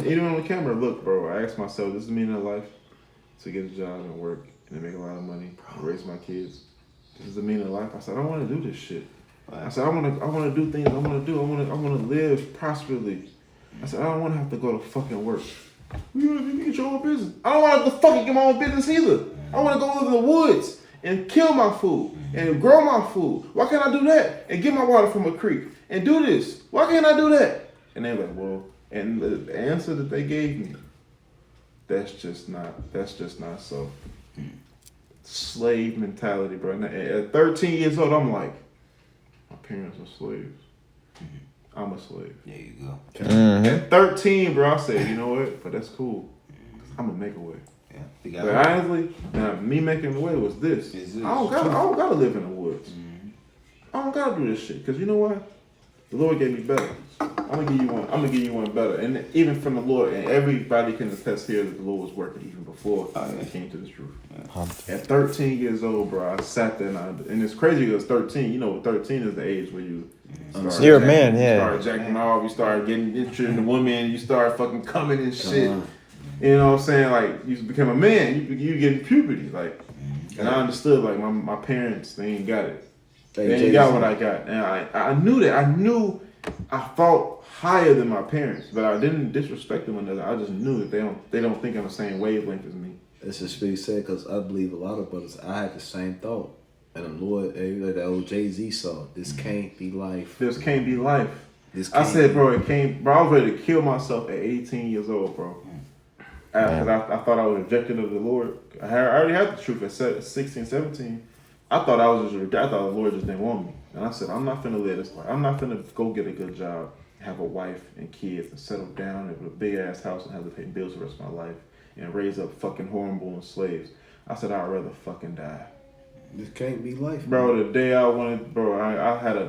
Speaker 3: Even on the camera. Look, bro. I asked myself, this is the meaning of life: to get a job and work and make a lot of money, and raise my kids. This is the meaning of life. I said, I don't want to do this shit. I said, I want to do things I want to do. I want to live prosperously. I said, I don't want to have to go to fucking work. You get your own business. I don't want to have to fucking get my own business either. I want to go live in the woods and kill my food and grow my food. Why can't I do that? And get my water from a creek and do this. Why can't I do that? And they're like, well, and the answer that they gave me, that's just not so. Slave mentality, bro. And at 13 years old, I'm like, my parents are slaves. I'm a slave.
Speaker 4: There you go.
Speaker 3: At 13, bro, I said, you know what? But that's cool. I'm gonna make a way.
Speaker 4: Yeah.
Speaker 3: But honestly, now me making the way was this. I don't gotta live in the woods. I don't gotta do this shit. Cause you know what? The Lord gave me better. I'm gonna give you one better. And even from the Lord, and everybody can attest here that the Lord was working even before I came to this truth. At 13 years old, bro, I sat there and it's crazy because 13, you know, 13 is the age where you start
Speaker 1: You're a man,
Speaker 3: you
Speaker 1: yeah.
Speaker 3: start jacking off, you start getting interested in the woman, you start fucking coming and shit. You know what I'm saying? Like, you become a man, you getting puberty. Like, and I understood, like, my parents, they ain't got it. They ain't got what I got. And I knew that. I felt higher than my parents, but I didn't disrespect them or nothing. I just knew that they don't think on the same wavelength as me.
Speaker 2: That's just what he said, because I believe a lot of brothers, I had the same thought. And the Lord, like the old Jay-Z song, this can't be life.
Speaker 3: This can't be life.
Speaker 2: I
Speaker 3: said, bro, I was ready to kill myself at 18 years old, bro. Because I thought I was rejected of the Lord. I already had the truth at 16, 17. I thought the Lord just didn't want me. And I said, I'm not finna live this life. I'm not finna go get a good job, have a wife and kids, and settle down with a big ass house and have to pay bills the rest of my life and raise up fucking hornborn slaves. I said, I'd rather fucking die.
Speaker 2: This can't be life,
Speaker 3: bro. The day I wanted, bro, I had a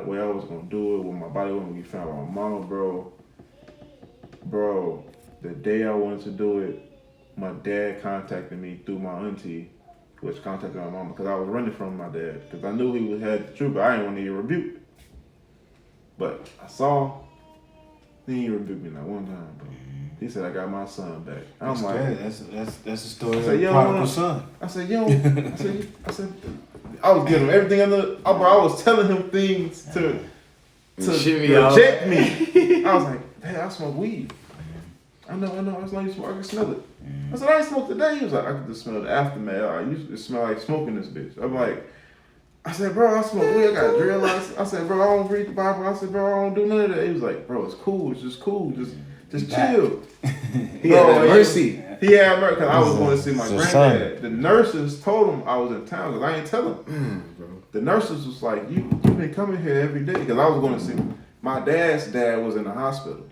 Speaker 3: way I was gonna do it when my body wasn't gonna be found by my mama, bro. Bro, the day I wanted to do it, my dad contacted me through my auntie, which contacted my mama, because I was running from my dad, because I knew he had the truth, but I didn't want to get rebuked. But I saw, he ain't rebuked me not one time, bro. He said, I got my son back. I'm like,
Speaker 4: that's the story of
Speaker 3: the
Speaker 4: prodigal son.
Speaker 3: I said, I was giving him everything bro, I was telling him things to reject me. I was like, hey, I smoke weed. I know, it's like you smoke, I can smell it. I said, I ain't smoked today. He was like, I can just smell the aftermath. I used to smell like smoking this bitch. I'm like, I said, bro, I smoke weed, I got drill license. I said, bro, I don't read the Bible. I said, bro, I don't do none of that. He was like, bro, it's cool, it's just cool, just chill.
Speaker 2: He had mercy.
Speaker 3: He had mercy, because I was going to see my granddad. The nurses told him I was in town, because I ain't tell him. The nurses was like, you been coming here every day, because I was going to see him. My dad's dad was in the hospital.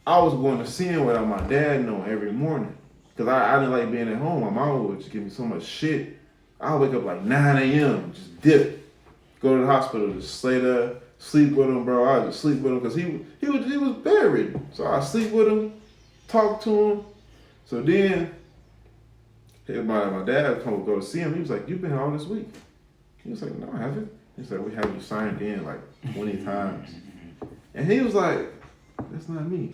Speaker 3: I was going to see him without my dad knowing every morning, because I didn't like being at home. My mom would just give me so much shit. I would wake up like 9 a.m., just dip, go to the hospital, just stay there, sleep with him, bro. I just sleep with him, because he was bedridden. So I sleep with him, talk to him. So then, my dad come go to see him. He was like, "You been here all this week?" He was like, "No, I haven't." He said, "We have you signed in like 20 times." And he was like, "That's not me."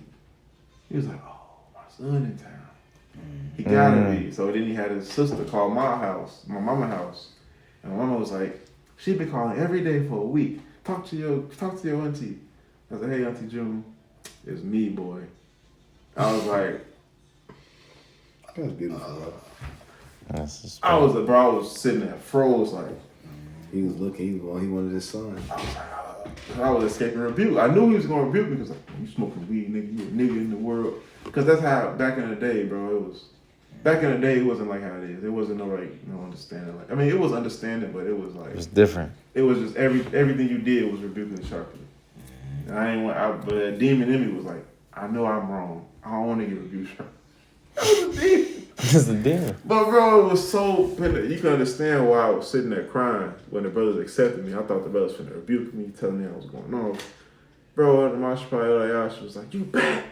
Speaker 3: He was like, "Oh, my son in town. He gotta be." So then he had his sister call my mama's house. And my mama was like, "She been calling every day for a week. Talk to your auntie." I was like, "Hey, Auntie June, it's me, boy." I was like,
Speaker 2: That's beautiful, bro.
Speaker 3: I was sitting there, froze, like.
Speaker 2: He was looking, he wanted his son.
Speaker 3: I was escaping rebuke. I knew he was going to rebuke me because like, you smoking weed, nigga, you a nigga in the world. Because that's how, back in the day, bro, back in the day, it wasn't like how it is. It wasn't no understanding. Like, I mean, it was understanding, but it was like.
Speaker 1: It was different.
Speaker 3: It was just everything you did was rebuking sharply. And but that demon in me was like, I know I'm wrong. I don't want to get rebuked sharply. That was a demon.
Speaker 1: It's a demon.
Speaker 3: But bro, it was so, you can understand why I was sitting there crying when the brothers accepted me. I thought the brothers finna rebuke me, telling me I was going on. Bro, the Mashpa Eliash was like, "You back?"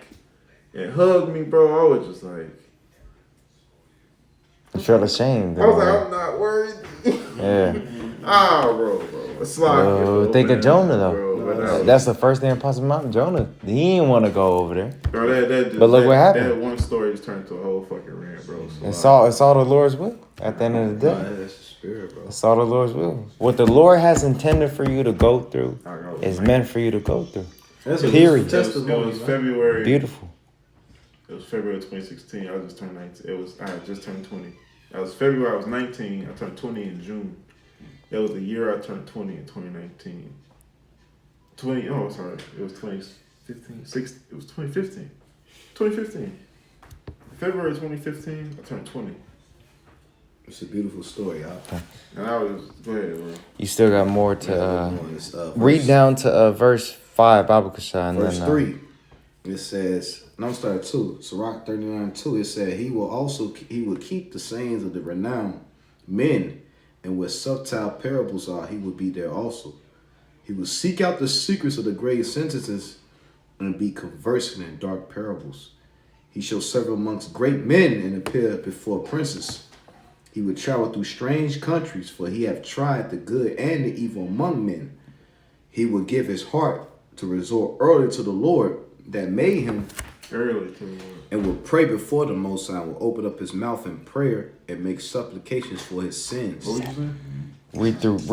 Speaker 3: And hugged me, bro. I was just like,
Speaker 1: You felt ashamed.
Speaker 3: I was like, I'm not worried.
Speaker 1: Yeah.
Speaker 3: Bro.
Speaker 1: Think of Jonah though.
Speaker 3: Bro,
Speaker 1: That's the first thing that pops in my mind. Jonah, he didn't want to go over there.
Speaker 3: But
Speaker 1: look what happened.
Speaker 3: That one story just turned into a whole fucking rant, bro.
Speaker 1: It's all the Lord's will. At the end of the
Speaker 2: Nah,
Speaker 1: day,
Speaker 2: that's the spirit, bro.
Speaker 1: it's all the Lord's will. What the Lord has intended for you to go through is meant for you to go through.
Speaker 2: That's a
Speaker 1: Period.
Speaker 2: testimony.
Speaker 3: It was February.
Speaker 1: Beautiful.
Speaker 3: It was February 2016. I just turned 19. I had just turned 20. That was February. I was 19. I turned 20 in June. It was the year I turned 20 in 2019. 20. Oh, sorry. It was 2015. It was 2015. 2015. February 2015. I turned 20.
Speaker 2: It's a beautiful story, y'all.
Speaker 3: And I was go ahead, bro.
Speaker 1: You still got more to read
Speaker 2: Verse-
Speaker 1: down to verse 5, Bible Kasha, and
Speaker 2: Verse
Speaker 1: then
Speaker 2: 3, it says, no, I'm starting 2. Sirach 39:2, it said, he will keep the sayings of the renowned men, and where subtle parables are, he will be there also. He will seek out the secrets of the grave sentences and be conversing in dark parables. He shall serve amongst great men and appear before princes. He would travel through strange countries, for he hath tried the good and the evil among men. He will give his heart to resort early to the Lord that made him,
Speaker 3: Early to the Lord.
Speaker 2: and will pray before the Most High, will open up his mouth in prayer and make supplications for his sins.
Speaker 3: What was you saying?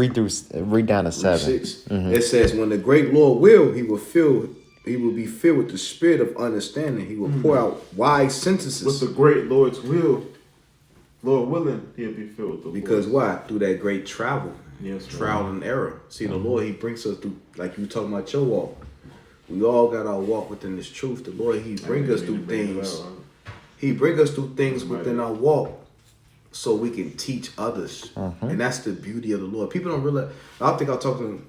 Speaker 1: read down to 7.
Speaker 2: 6. It says, when the great Lord will, he will be filled with the spirit of understanding. He will pour out wise sentences.
Speaker 3: With the great Lord's will, Lord willing, he'll be filled with the
Speaker 2: Because
Speaker 3: voice.
Speaker 2: why? Through that great travel.
Speaker 3: Yes,
Speaker 2: Trial and error. See, the Lord, he brings us through, like you talking about your walk. We all got our walk within this truth. The Lord, he bring us through things. He bring us through things within our walk so we can teach others. And that's the beauty of the Lord. People don't realize. I think I'm talking,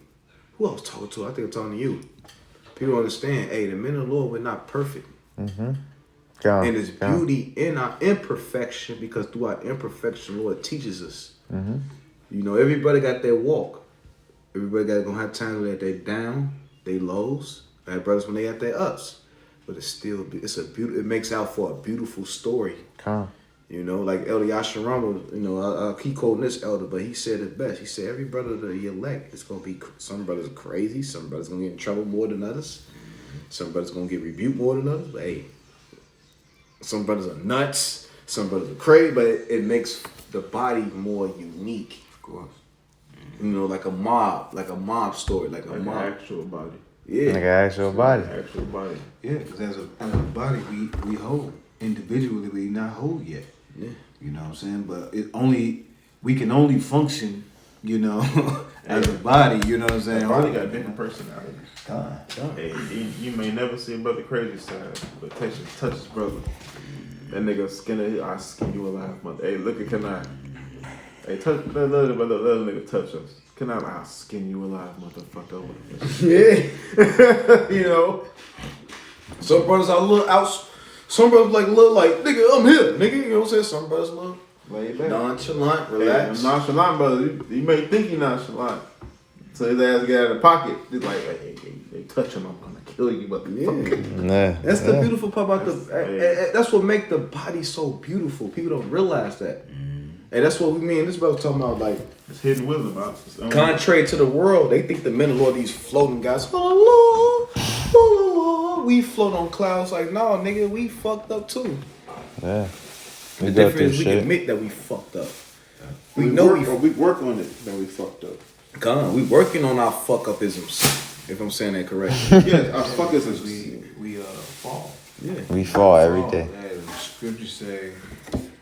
Speaker 2: who I was talking to? I think I'm talking to you. People don't understand, hey, the men of the Lord, we're not perfect. And there's beauty in our imperfection, because through our imperfection, the Lord teaches us. You know, everybody got their walk. Everybody gonna have times where they down, they lows. I have brothers when they at their ups. But it makes out for a beautiful story. You know, like Elder Yasharama, you know, I keep quoting this elder, but he said it best. He said, every brother that you elect, it's going to be, some brothers are crazy, some brothers going to get in trouble more than others, some brothers going to get rebuked more than others, but hey, some brothers are nuts, some brothers are crazy, but it makes the body more unique. Of course. You know, like a mob story, like a mob.
Speaker 3: An actual body.
Speaker 2: Yeah.
Speaker 1: Like an actual body.
Speaker 3: Actual body.
Speaker 4: Yeah, because as a body, we whole. Individually, we not whole yet.
Speaker 2: Yeah.
Speaker 4: You know what I'm saying? But we can only function, you know, as a body, you know what I'm saying?
Speaker 3: Everybody got different personalities. Hey, you may never see a brother crazy side, but touch his brother. That nigga I skin you alive, mother. Hey, look at Kanai. Hey, let the nigga touch us. Kanai, I'll skin you alive, motherfucker.
Speaker 2: Yeah.
Speaker 3: You know?
Speaker 2: Some brothers are a little out. Some brothers look like, nigga, I'm here, nigga. You know what I'm saying? Some brothers look
Speaker 3: Laid back.
Speaker 2: nonchalant,
Speaker 3: Hey,
Speaker 2: relaxed.
Speaker 3: nonchalant, brother. You may think he nonchalant. So his ass get out of the pocket. He's like, hey, touch him, I'm gonna kill you, motherfucker.
Speaker 1: Yeah.
Speaker 2: That's the beautiful part about that's what make the body so beautiful. People don't realize that. And that's what we mean. This brother's talking about, like,
Speaker 3: It's hidden wisdom.
Speaker 2: contrary to the world, they think the men of the Lord, these floating guys, oh Lord, we float on clouds. Like, no, nigga, we fucked up too.
Speaker 1: Yeah.
Speaker 2: The
Speaker 1: We go
Speaker 2: difference
Speaker 1: through
Speaker 2: is we can
Speaker 1: shit.
Speaker 2: admit that we fucked up.
Speaker 3: We work on it, then we fucked up.
Speaker 2: God, we working on our fuck upisms, if I'm saying that correctly.
Speaker 3: Yes, our fuckers is
Speaker 4: We fall.
Speaker 2: Yeah.
Speaker 1: We fall every day.
Speaker 4: Yeah, the scripture say,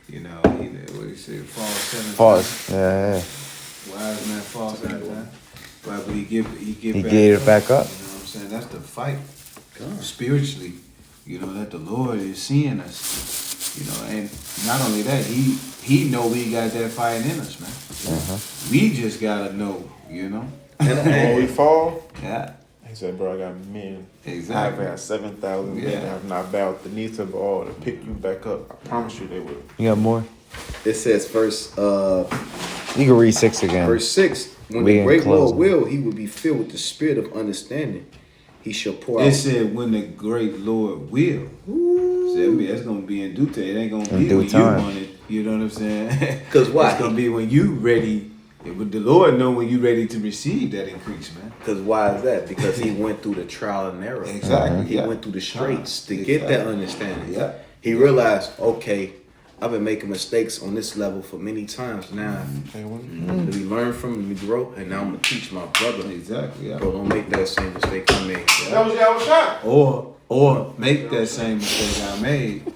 Speaker 4: you know, what he said, fall 7
Speaker 1: Pause. Yeah.
Speaker 4: Wise man falls 7 times. But he
Speaker 1: He
Speaker 4: back
Speaker 1: gave it back up.
Speaker 4: You know what I'm saying? That's the fight. Spiritually, you know, that the Lord is seeing us. You know, and not only that, he know we got that fight in us, man. We just gotta know, you know.
Speaker 3: when we fall.
Speaker 4: Yeah,
Speaker 3: He said, bro, I got men.
Speaker 4: exactly.
Speaker 3: I got 7,000 men
Speaker 4: Yeah.
Speaker 3: that have not bowed the knee to Baal to pick you back up. I promise you they will.
Speaker 1: You got more?
Speaker 2: It says
Speaker 1: You can read 6 again.
Speaker 2: verse 6, when
Speaker 1: We
Speaker 2: the
Speaker 1: in
Speaker 2: great
Speaker 1: closing.
Speaker 2: Lord will, he will be filled with the spirit of understanding. He shall pour
Speaker 4: It
Speaker 2: out.
Speaker 4: said when the great Lord will. So that's gonna be in due time. It ain't gonna
Speaker 1: In
Speaker 4: be
Speaker 1: due
Speaker 4: when
Speaker 1: time.
Speaker 4: you want it. You know what I'm saying?
Speaker 2: 'Cause why?
Speaker 4: It's gonna be when you ready Yeah, but the Lord know when you're ready to receive that increase, man.
Speaker 2: Because why is that? Because he went through the trial and error.
Speaker 4: Exactly.
Speaker 2: He
Speaker 4: Yeah.
Speaker 2: went through the straits to
Speaker 4: Exactly.
Speaker 2: get that understanding.
Speaker 4: Yeah.
Speaker 2: He realized, okay, I've been making mistakes on this level for many times now. Let me learn from him, let me grow, and now I'm gonna teach my brother.
Speaker 4: Exactly. Yeah.
Speaker 2: Bro, don't make that same mistake I made.
Speaker 3: That was y'all shot.
Speaker 4: Or make that same mistake I made,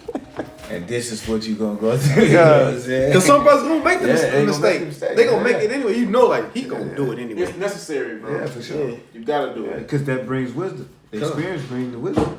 Speaker 4: and this is what you gonna go through. You know what I'm saying?
Speaker 2: Because some brothers gonna make the
Speaker 4: Yeah, they gonna
Speaker 2: mistake.
Speaker 4: make the mistake.
Speaker 2: They gonna make
Speaker 4: Yeah.
Speaker 2: it anyway. You know, like he gonna do it anyway.
Speaker 3: It's necessary, bro.
Speaker 4: Yeah, for sure.
Speaker 3: You gotta do it.
Speaker 4: Because that brings wisdom. The experience brings the wisdom.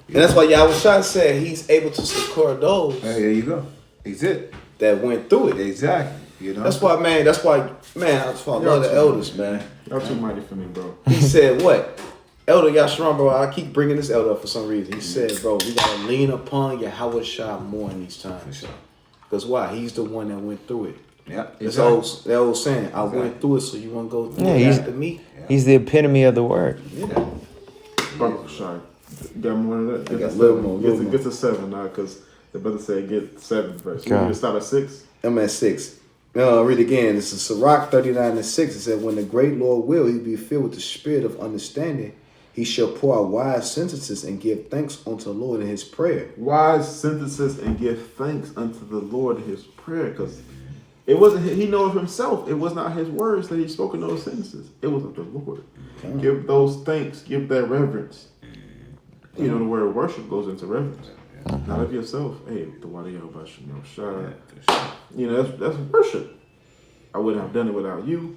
Speaker 2: And that's why Yahushua said he's able to succor those
Speaker 4: Hey, there you go. That's it.
Speaker 2: that went through it.
Speaker 4: Exactly. You know.
Speaker 2: That's why I love the elders, man.
Speaker 3: Y'all too mighty for me, bro.
Speaker 2: He said what? Elder Yashram, bro, I keep bringing this elder up for some reason. He said, bro, we gotta lean upon Yahushua more in these times.
Speaker 4: sure.
Speaker 2: Because why? He's the one that went through it.
Speaker 4: Yeah.
Speaker 2: That's that old saying, I went through it, so you wanna go through
Speaker 1: Yeah,
Speaker 2: it
Speaker 1: he's-
Speaker 2: after me?
Speaker 1: He's the epitome of the word.
Speaker 2: Yeah.
Speaker 3: Bro, sorry. Got more than that?
Speaker 2: I got
Speaker 3: to
Speaker 2: a little
Speaker 3: seven.
Speaker 2: more,
Speaker 3: Get
Speaker 2: little
Speaker 3: to,
Speaker 2: more.
Speaker 3: get to 7 now, because the brother said get 7 first.
Speaker 1: Okay.
Speaker 3: You want me to start at 6?
Speaker 2: I'm at 6. Read again. This is Sirach 39:6. It said, when the great Lord will, he be filled with the spirit of understanding. He shall pour out wise sentences and give thanks unto the Lord in his prayer.
Speaker 3: Wise sentences and give thanks unto the Lord in his prayer, because it wasn't, he know of himself. It was not his words that he spoke in those sentences. It was of the Lord. Give those thanks, give that reverence. You know, the word worship goes into reverence. Not of yourself. Hey, the water about you know, that's worship. I wouldn't have done it without you.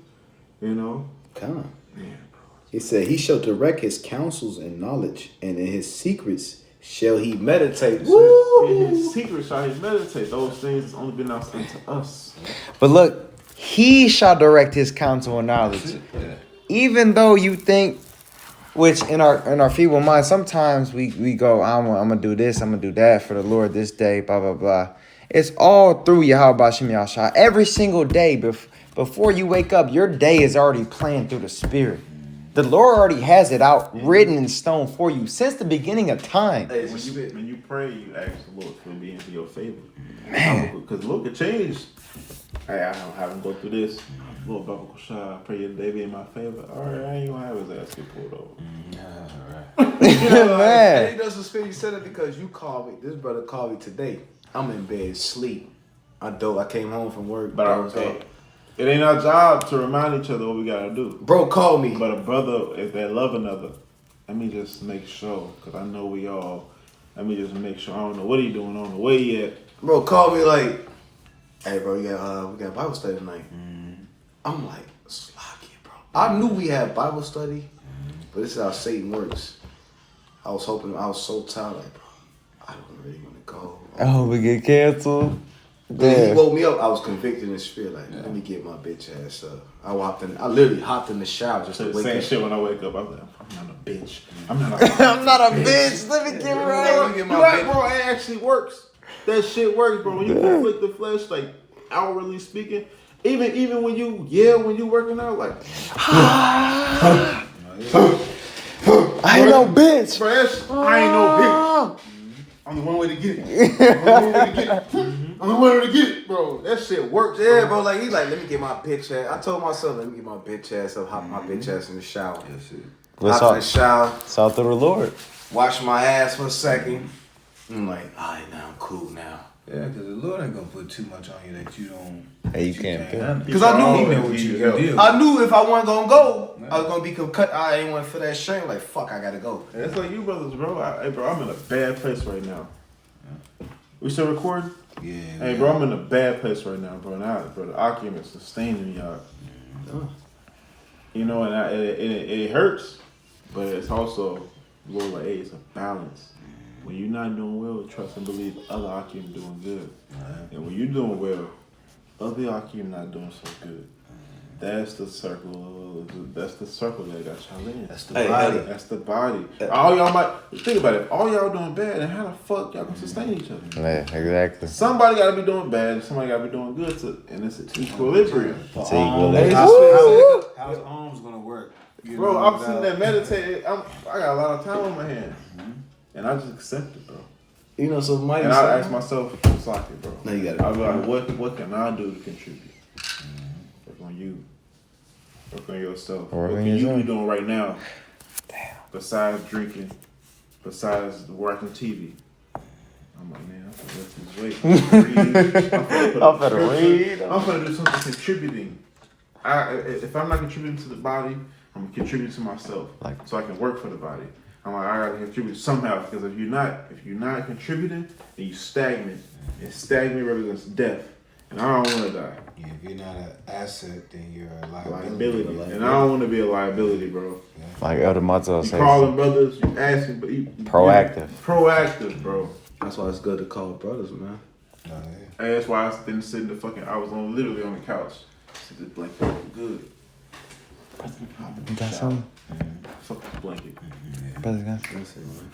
Speaker 3: You know.
Speaker 2: Come on.
Speaker 3: Man,
Speaker 2: He said, he shall direct his counsels in knowledge, and in his secrets shall he meditate.
Speaker 3: bro. In his secrets shall he meditate. Those things has only been out unto us.
Speaker 1: But look, he shall direct his counsel and knowledge. Even though you think, which in our feeble mind, sometimes we go, I'm gonna do this, I'm gonna do that for the Lord this day, blah blah blah. It's all through Yahweh Bashem Yahshua. Every single day, before you wake up, your day is already planned through the Spirit. The Lord already has it out, written in stone for you since the beginning of time.
Speaker 2: Hey,
Speaker 3: When you pray, you ask the Lord for be into your favor. Man. Because the Lord can change. Hey, I don't have him go through this. Lord, Baba Kushah, I pray your day be in my favor. All right, I ain't gonna have his ass get pulled over.
Speaker 1: Man.
Speaker 2: He doesn't speak. He said it because you called me. This brother called me today. I'm in bed, sleep. I came home from work.
Speaker 3: But I was it ain't our job to remind each other what we gotta do.
Speaker 2: Bro, call me.
Speaker 3: But a brother, if they love another, let me just make sure, because I know we all, let me just make sure. I don't know what he doing on the way yet.
Speaker 2: Bro, call me like, hey, bro, we got Bible study tonight. I'm like, slocky, bro. I knew we had Bible study, but this is how Satan works. I was so tired, like, bro, I don't really want to go.
Speaker 1: Oh, we get canceled.
Speaker 2: When he
Speaker 1: Yeah.
Speaker 2: woke me up, I was convicted in the spirit, like, let me get my bitch ass up. I literally hopped in the shower just to wake
Speaker 3: Same
Speaker 2: up.
Speaker 3: shit when I wake up. I'm like, I'm not a bitch. I'm not a
Speaker 1: I'm not a bitch. Let me get right.
Speaker 2: Get
Speaker 3: You
Speaker 2: my
Speaker 3: right,
Speaker 2: bitch.
Speaker 3: bro. It actually works. That shit works, bro. When you conflict the flesh, like outwardly speaking, even when you yell when you working out, like
Speaker 1: I ain't no bitch.
Speaker 3: bro, I ain't no bitch. I'm the one way to get it. I'm the one way to get it, bro. That shit works.
Speaker 2: Yeah, bro, like, he's like, let me get my bitch ass. I told myself, let me get my bitch ass up, hop my bitch ass in the shower.
Speaker 1: What's
Speaker 2: Hop in the
Speaker 1: up?
Speaker 2: shower,
Speaker 1: It's all through the Lord.
Speaker 2: wash my ass for a second. I'm like, all right, now I'm cool now.
Speaker 4: Yeah, because the Lord ain't gonna put too much on you that you don't.
Speaker 1: Hey, you can't do it.
Speaker 4: handle.
Speaker 2: Because I knew
Speaker 4: He know what you can do.
Speaker 2: I knew if I wasn't gonna go, I was gonna be cut. I ain't want to feel that shame. Like, fuck, I gotta go.
Speaker 3: And it's like you brothers, bro. Hey, bro, I'm in a bad place right now. We still recording?
Speaker 4: Yeah.
Speaker 3: Hey, bro, I'm in a bad place right now, bro. Bro, the argument's sustaining me out. You know, and it hurts, but it's also, Lord, like, hey, it's a balance. When you're not doing well, trust and believe other Akim doing good. And when you're doing well, other Akim not doing so good. That's the circle. That's the circle that got y'all in.
Speaker 4: That's the
Speaker 2: Hey,
Speaker 4: body.
Speaker 3: That's the body. All y'all might think about it. If all y'all doing bad, then how the fuck y'all gonna sustain each other?
Speaker 1: Yeah, exactly.
Speaker 3: Somebody gotta be doing bad, and somebody gotta be doing good, and it's an equilibrium.
Speaker 1: It's equal.
Speaker 4: How's arms gonna work? You
Speaker 3: Bro,
Speaker 4: know,
Speaker 3: I'm
Speaker 4: without-
Speaker 3: sitting there meditating. I got a lot of time on my hands, and I just accept it, bro.
Speaker 2: You know, so mighty.
Speaker 3: And I ask myself, it's like it, bro.
Speaker 2: No, you got it.
Speaker 3: I'll be like, what can I do to contribute? Like, when you. Work on yourself.
Speaker 1: Work
Speaker 3: What
Speaker 1: on
Speaker 3: can you
Speaker 1: yourself.
Speaker 3: be doing right now? Besides drinking, besides watching TV. I'm like, man, I'm finna lift this weight. I'm finna do something contributing. If I'm not contributing to the body, I'm gonna contribute to myself, so I can work for the body. I'm like, I gotta contribute somehow, because if you're not contributing, then you stagnant. And stagnant represents death, and I don't want to die.
Speaker 4: Yeah, if you're not an asset, then you're a
Speaker 3: Liability, and I don't want to be a liability, bro.
Speaker 1: Like Elder Mato
Speaker 3: You
Speaker 1: says.
Speaker 3: calling brothers, you asking, but you
Speaker 1: Proactive.
Speaker 3: Proactive, bro.
Speaker 2: That's why it's good to call brothers, man.
Speaker 4: yeah.
Speaker 3: And that's why I didn't sit in the fucking. I was literally on the couch. Sit this blanket, good.
Speaker 1: You got something?
Speaker 3: Fuck this blanket.
Speaker 1: Brothers got
Speaker 2: That's it, man.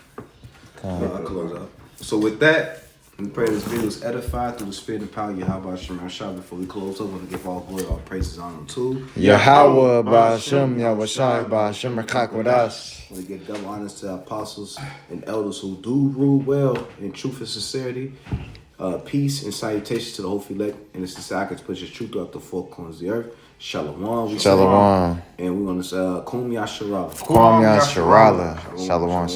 Speaker 1: Come on.
Speaker 2: I'll close out. So with that, we pray this video is edified through the spirit and power of Yahweh Shem Shah. Before we close up, we want to give all glory, all praises, honor to.
Speaker 1: Yahweh Ba'ashem Yahushai Ba'ashem Rakakwadash.
Speaker 2: We want to give double honors to our apostles and elders who do rule well in truth and sincerity. Peace and salutations to the whole elect and the society to push his truth throughout the four corners of the earth. Shalom. We say.
Speaker 1: Shalom.
Speaker 2: And we want to say Kum Yasharala.
Speaker 1: Kwam Yasharala. Shalom.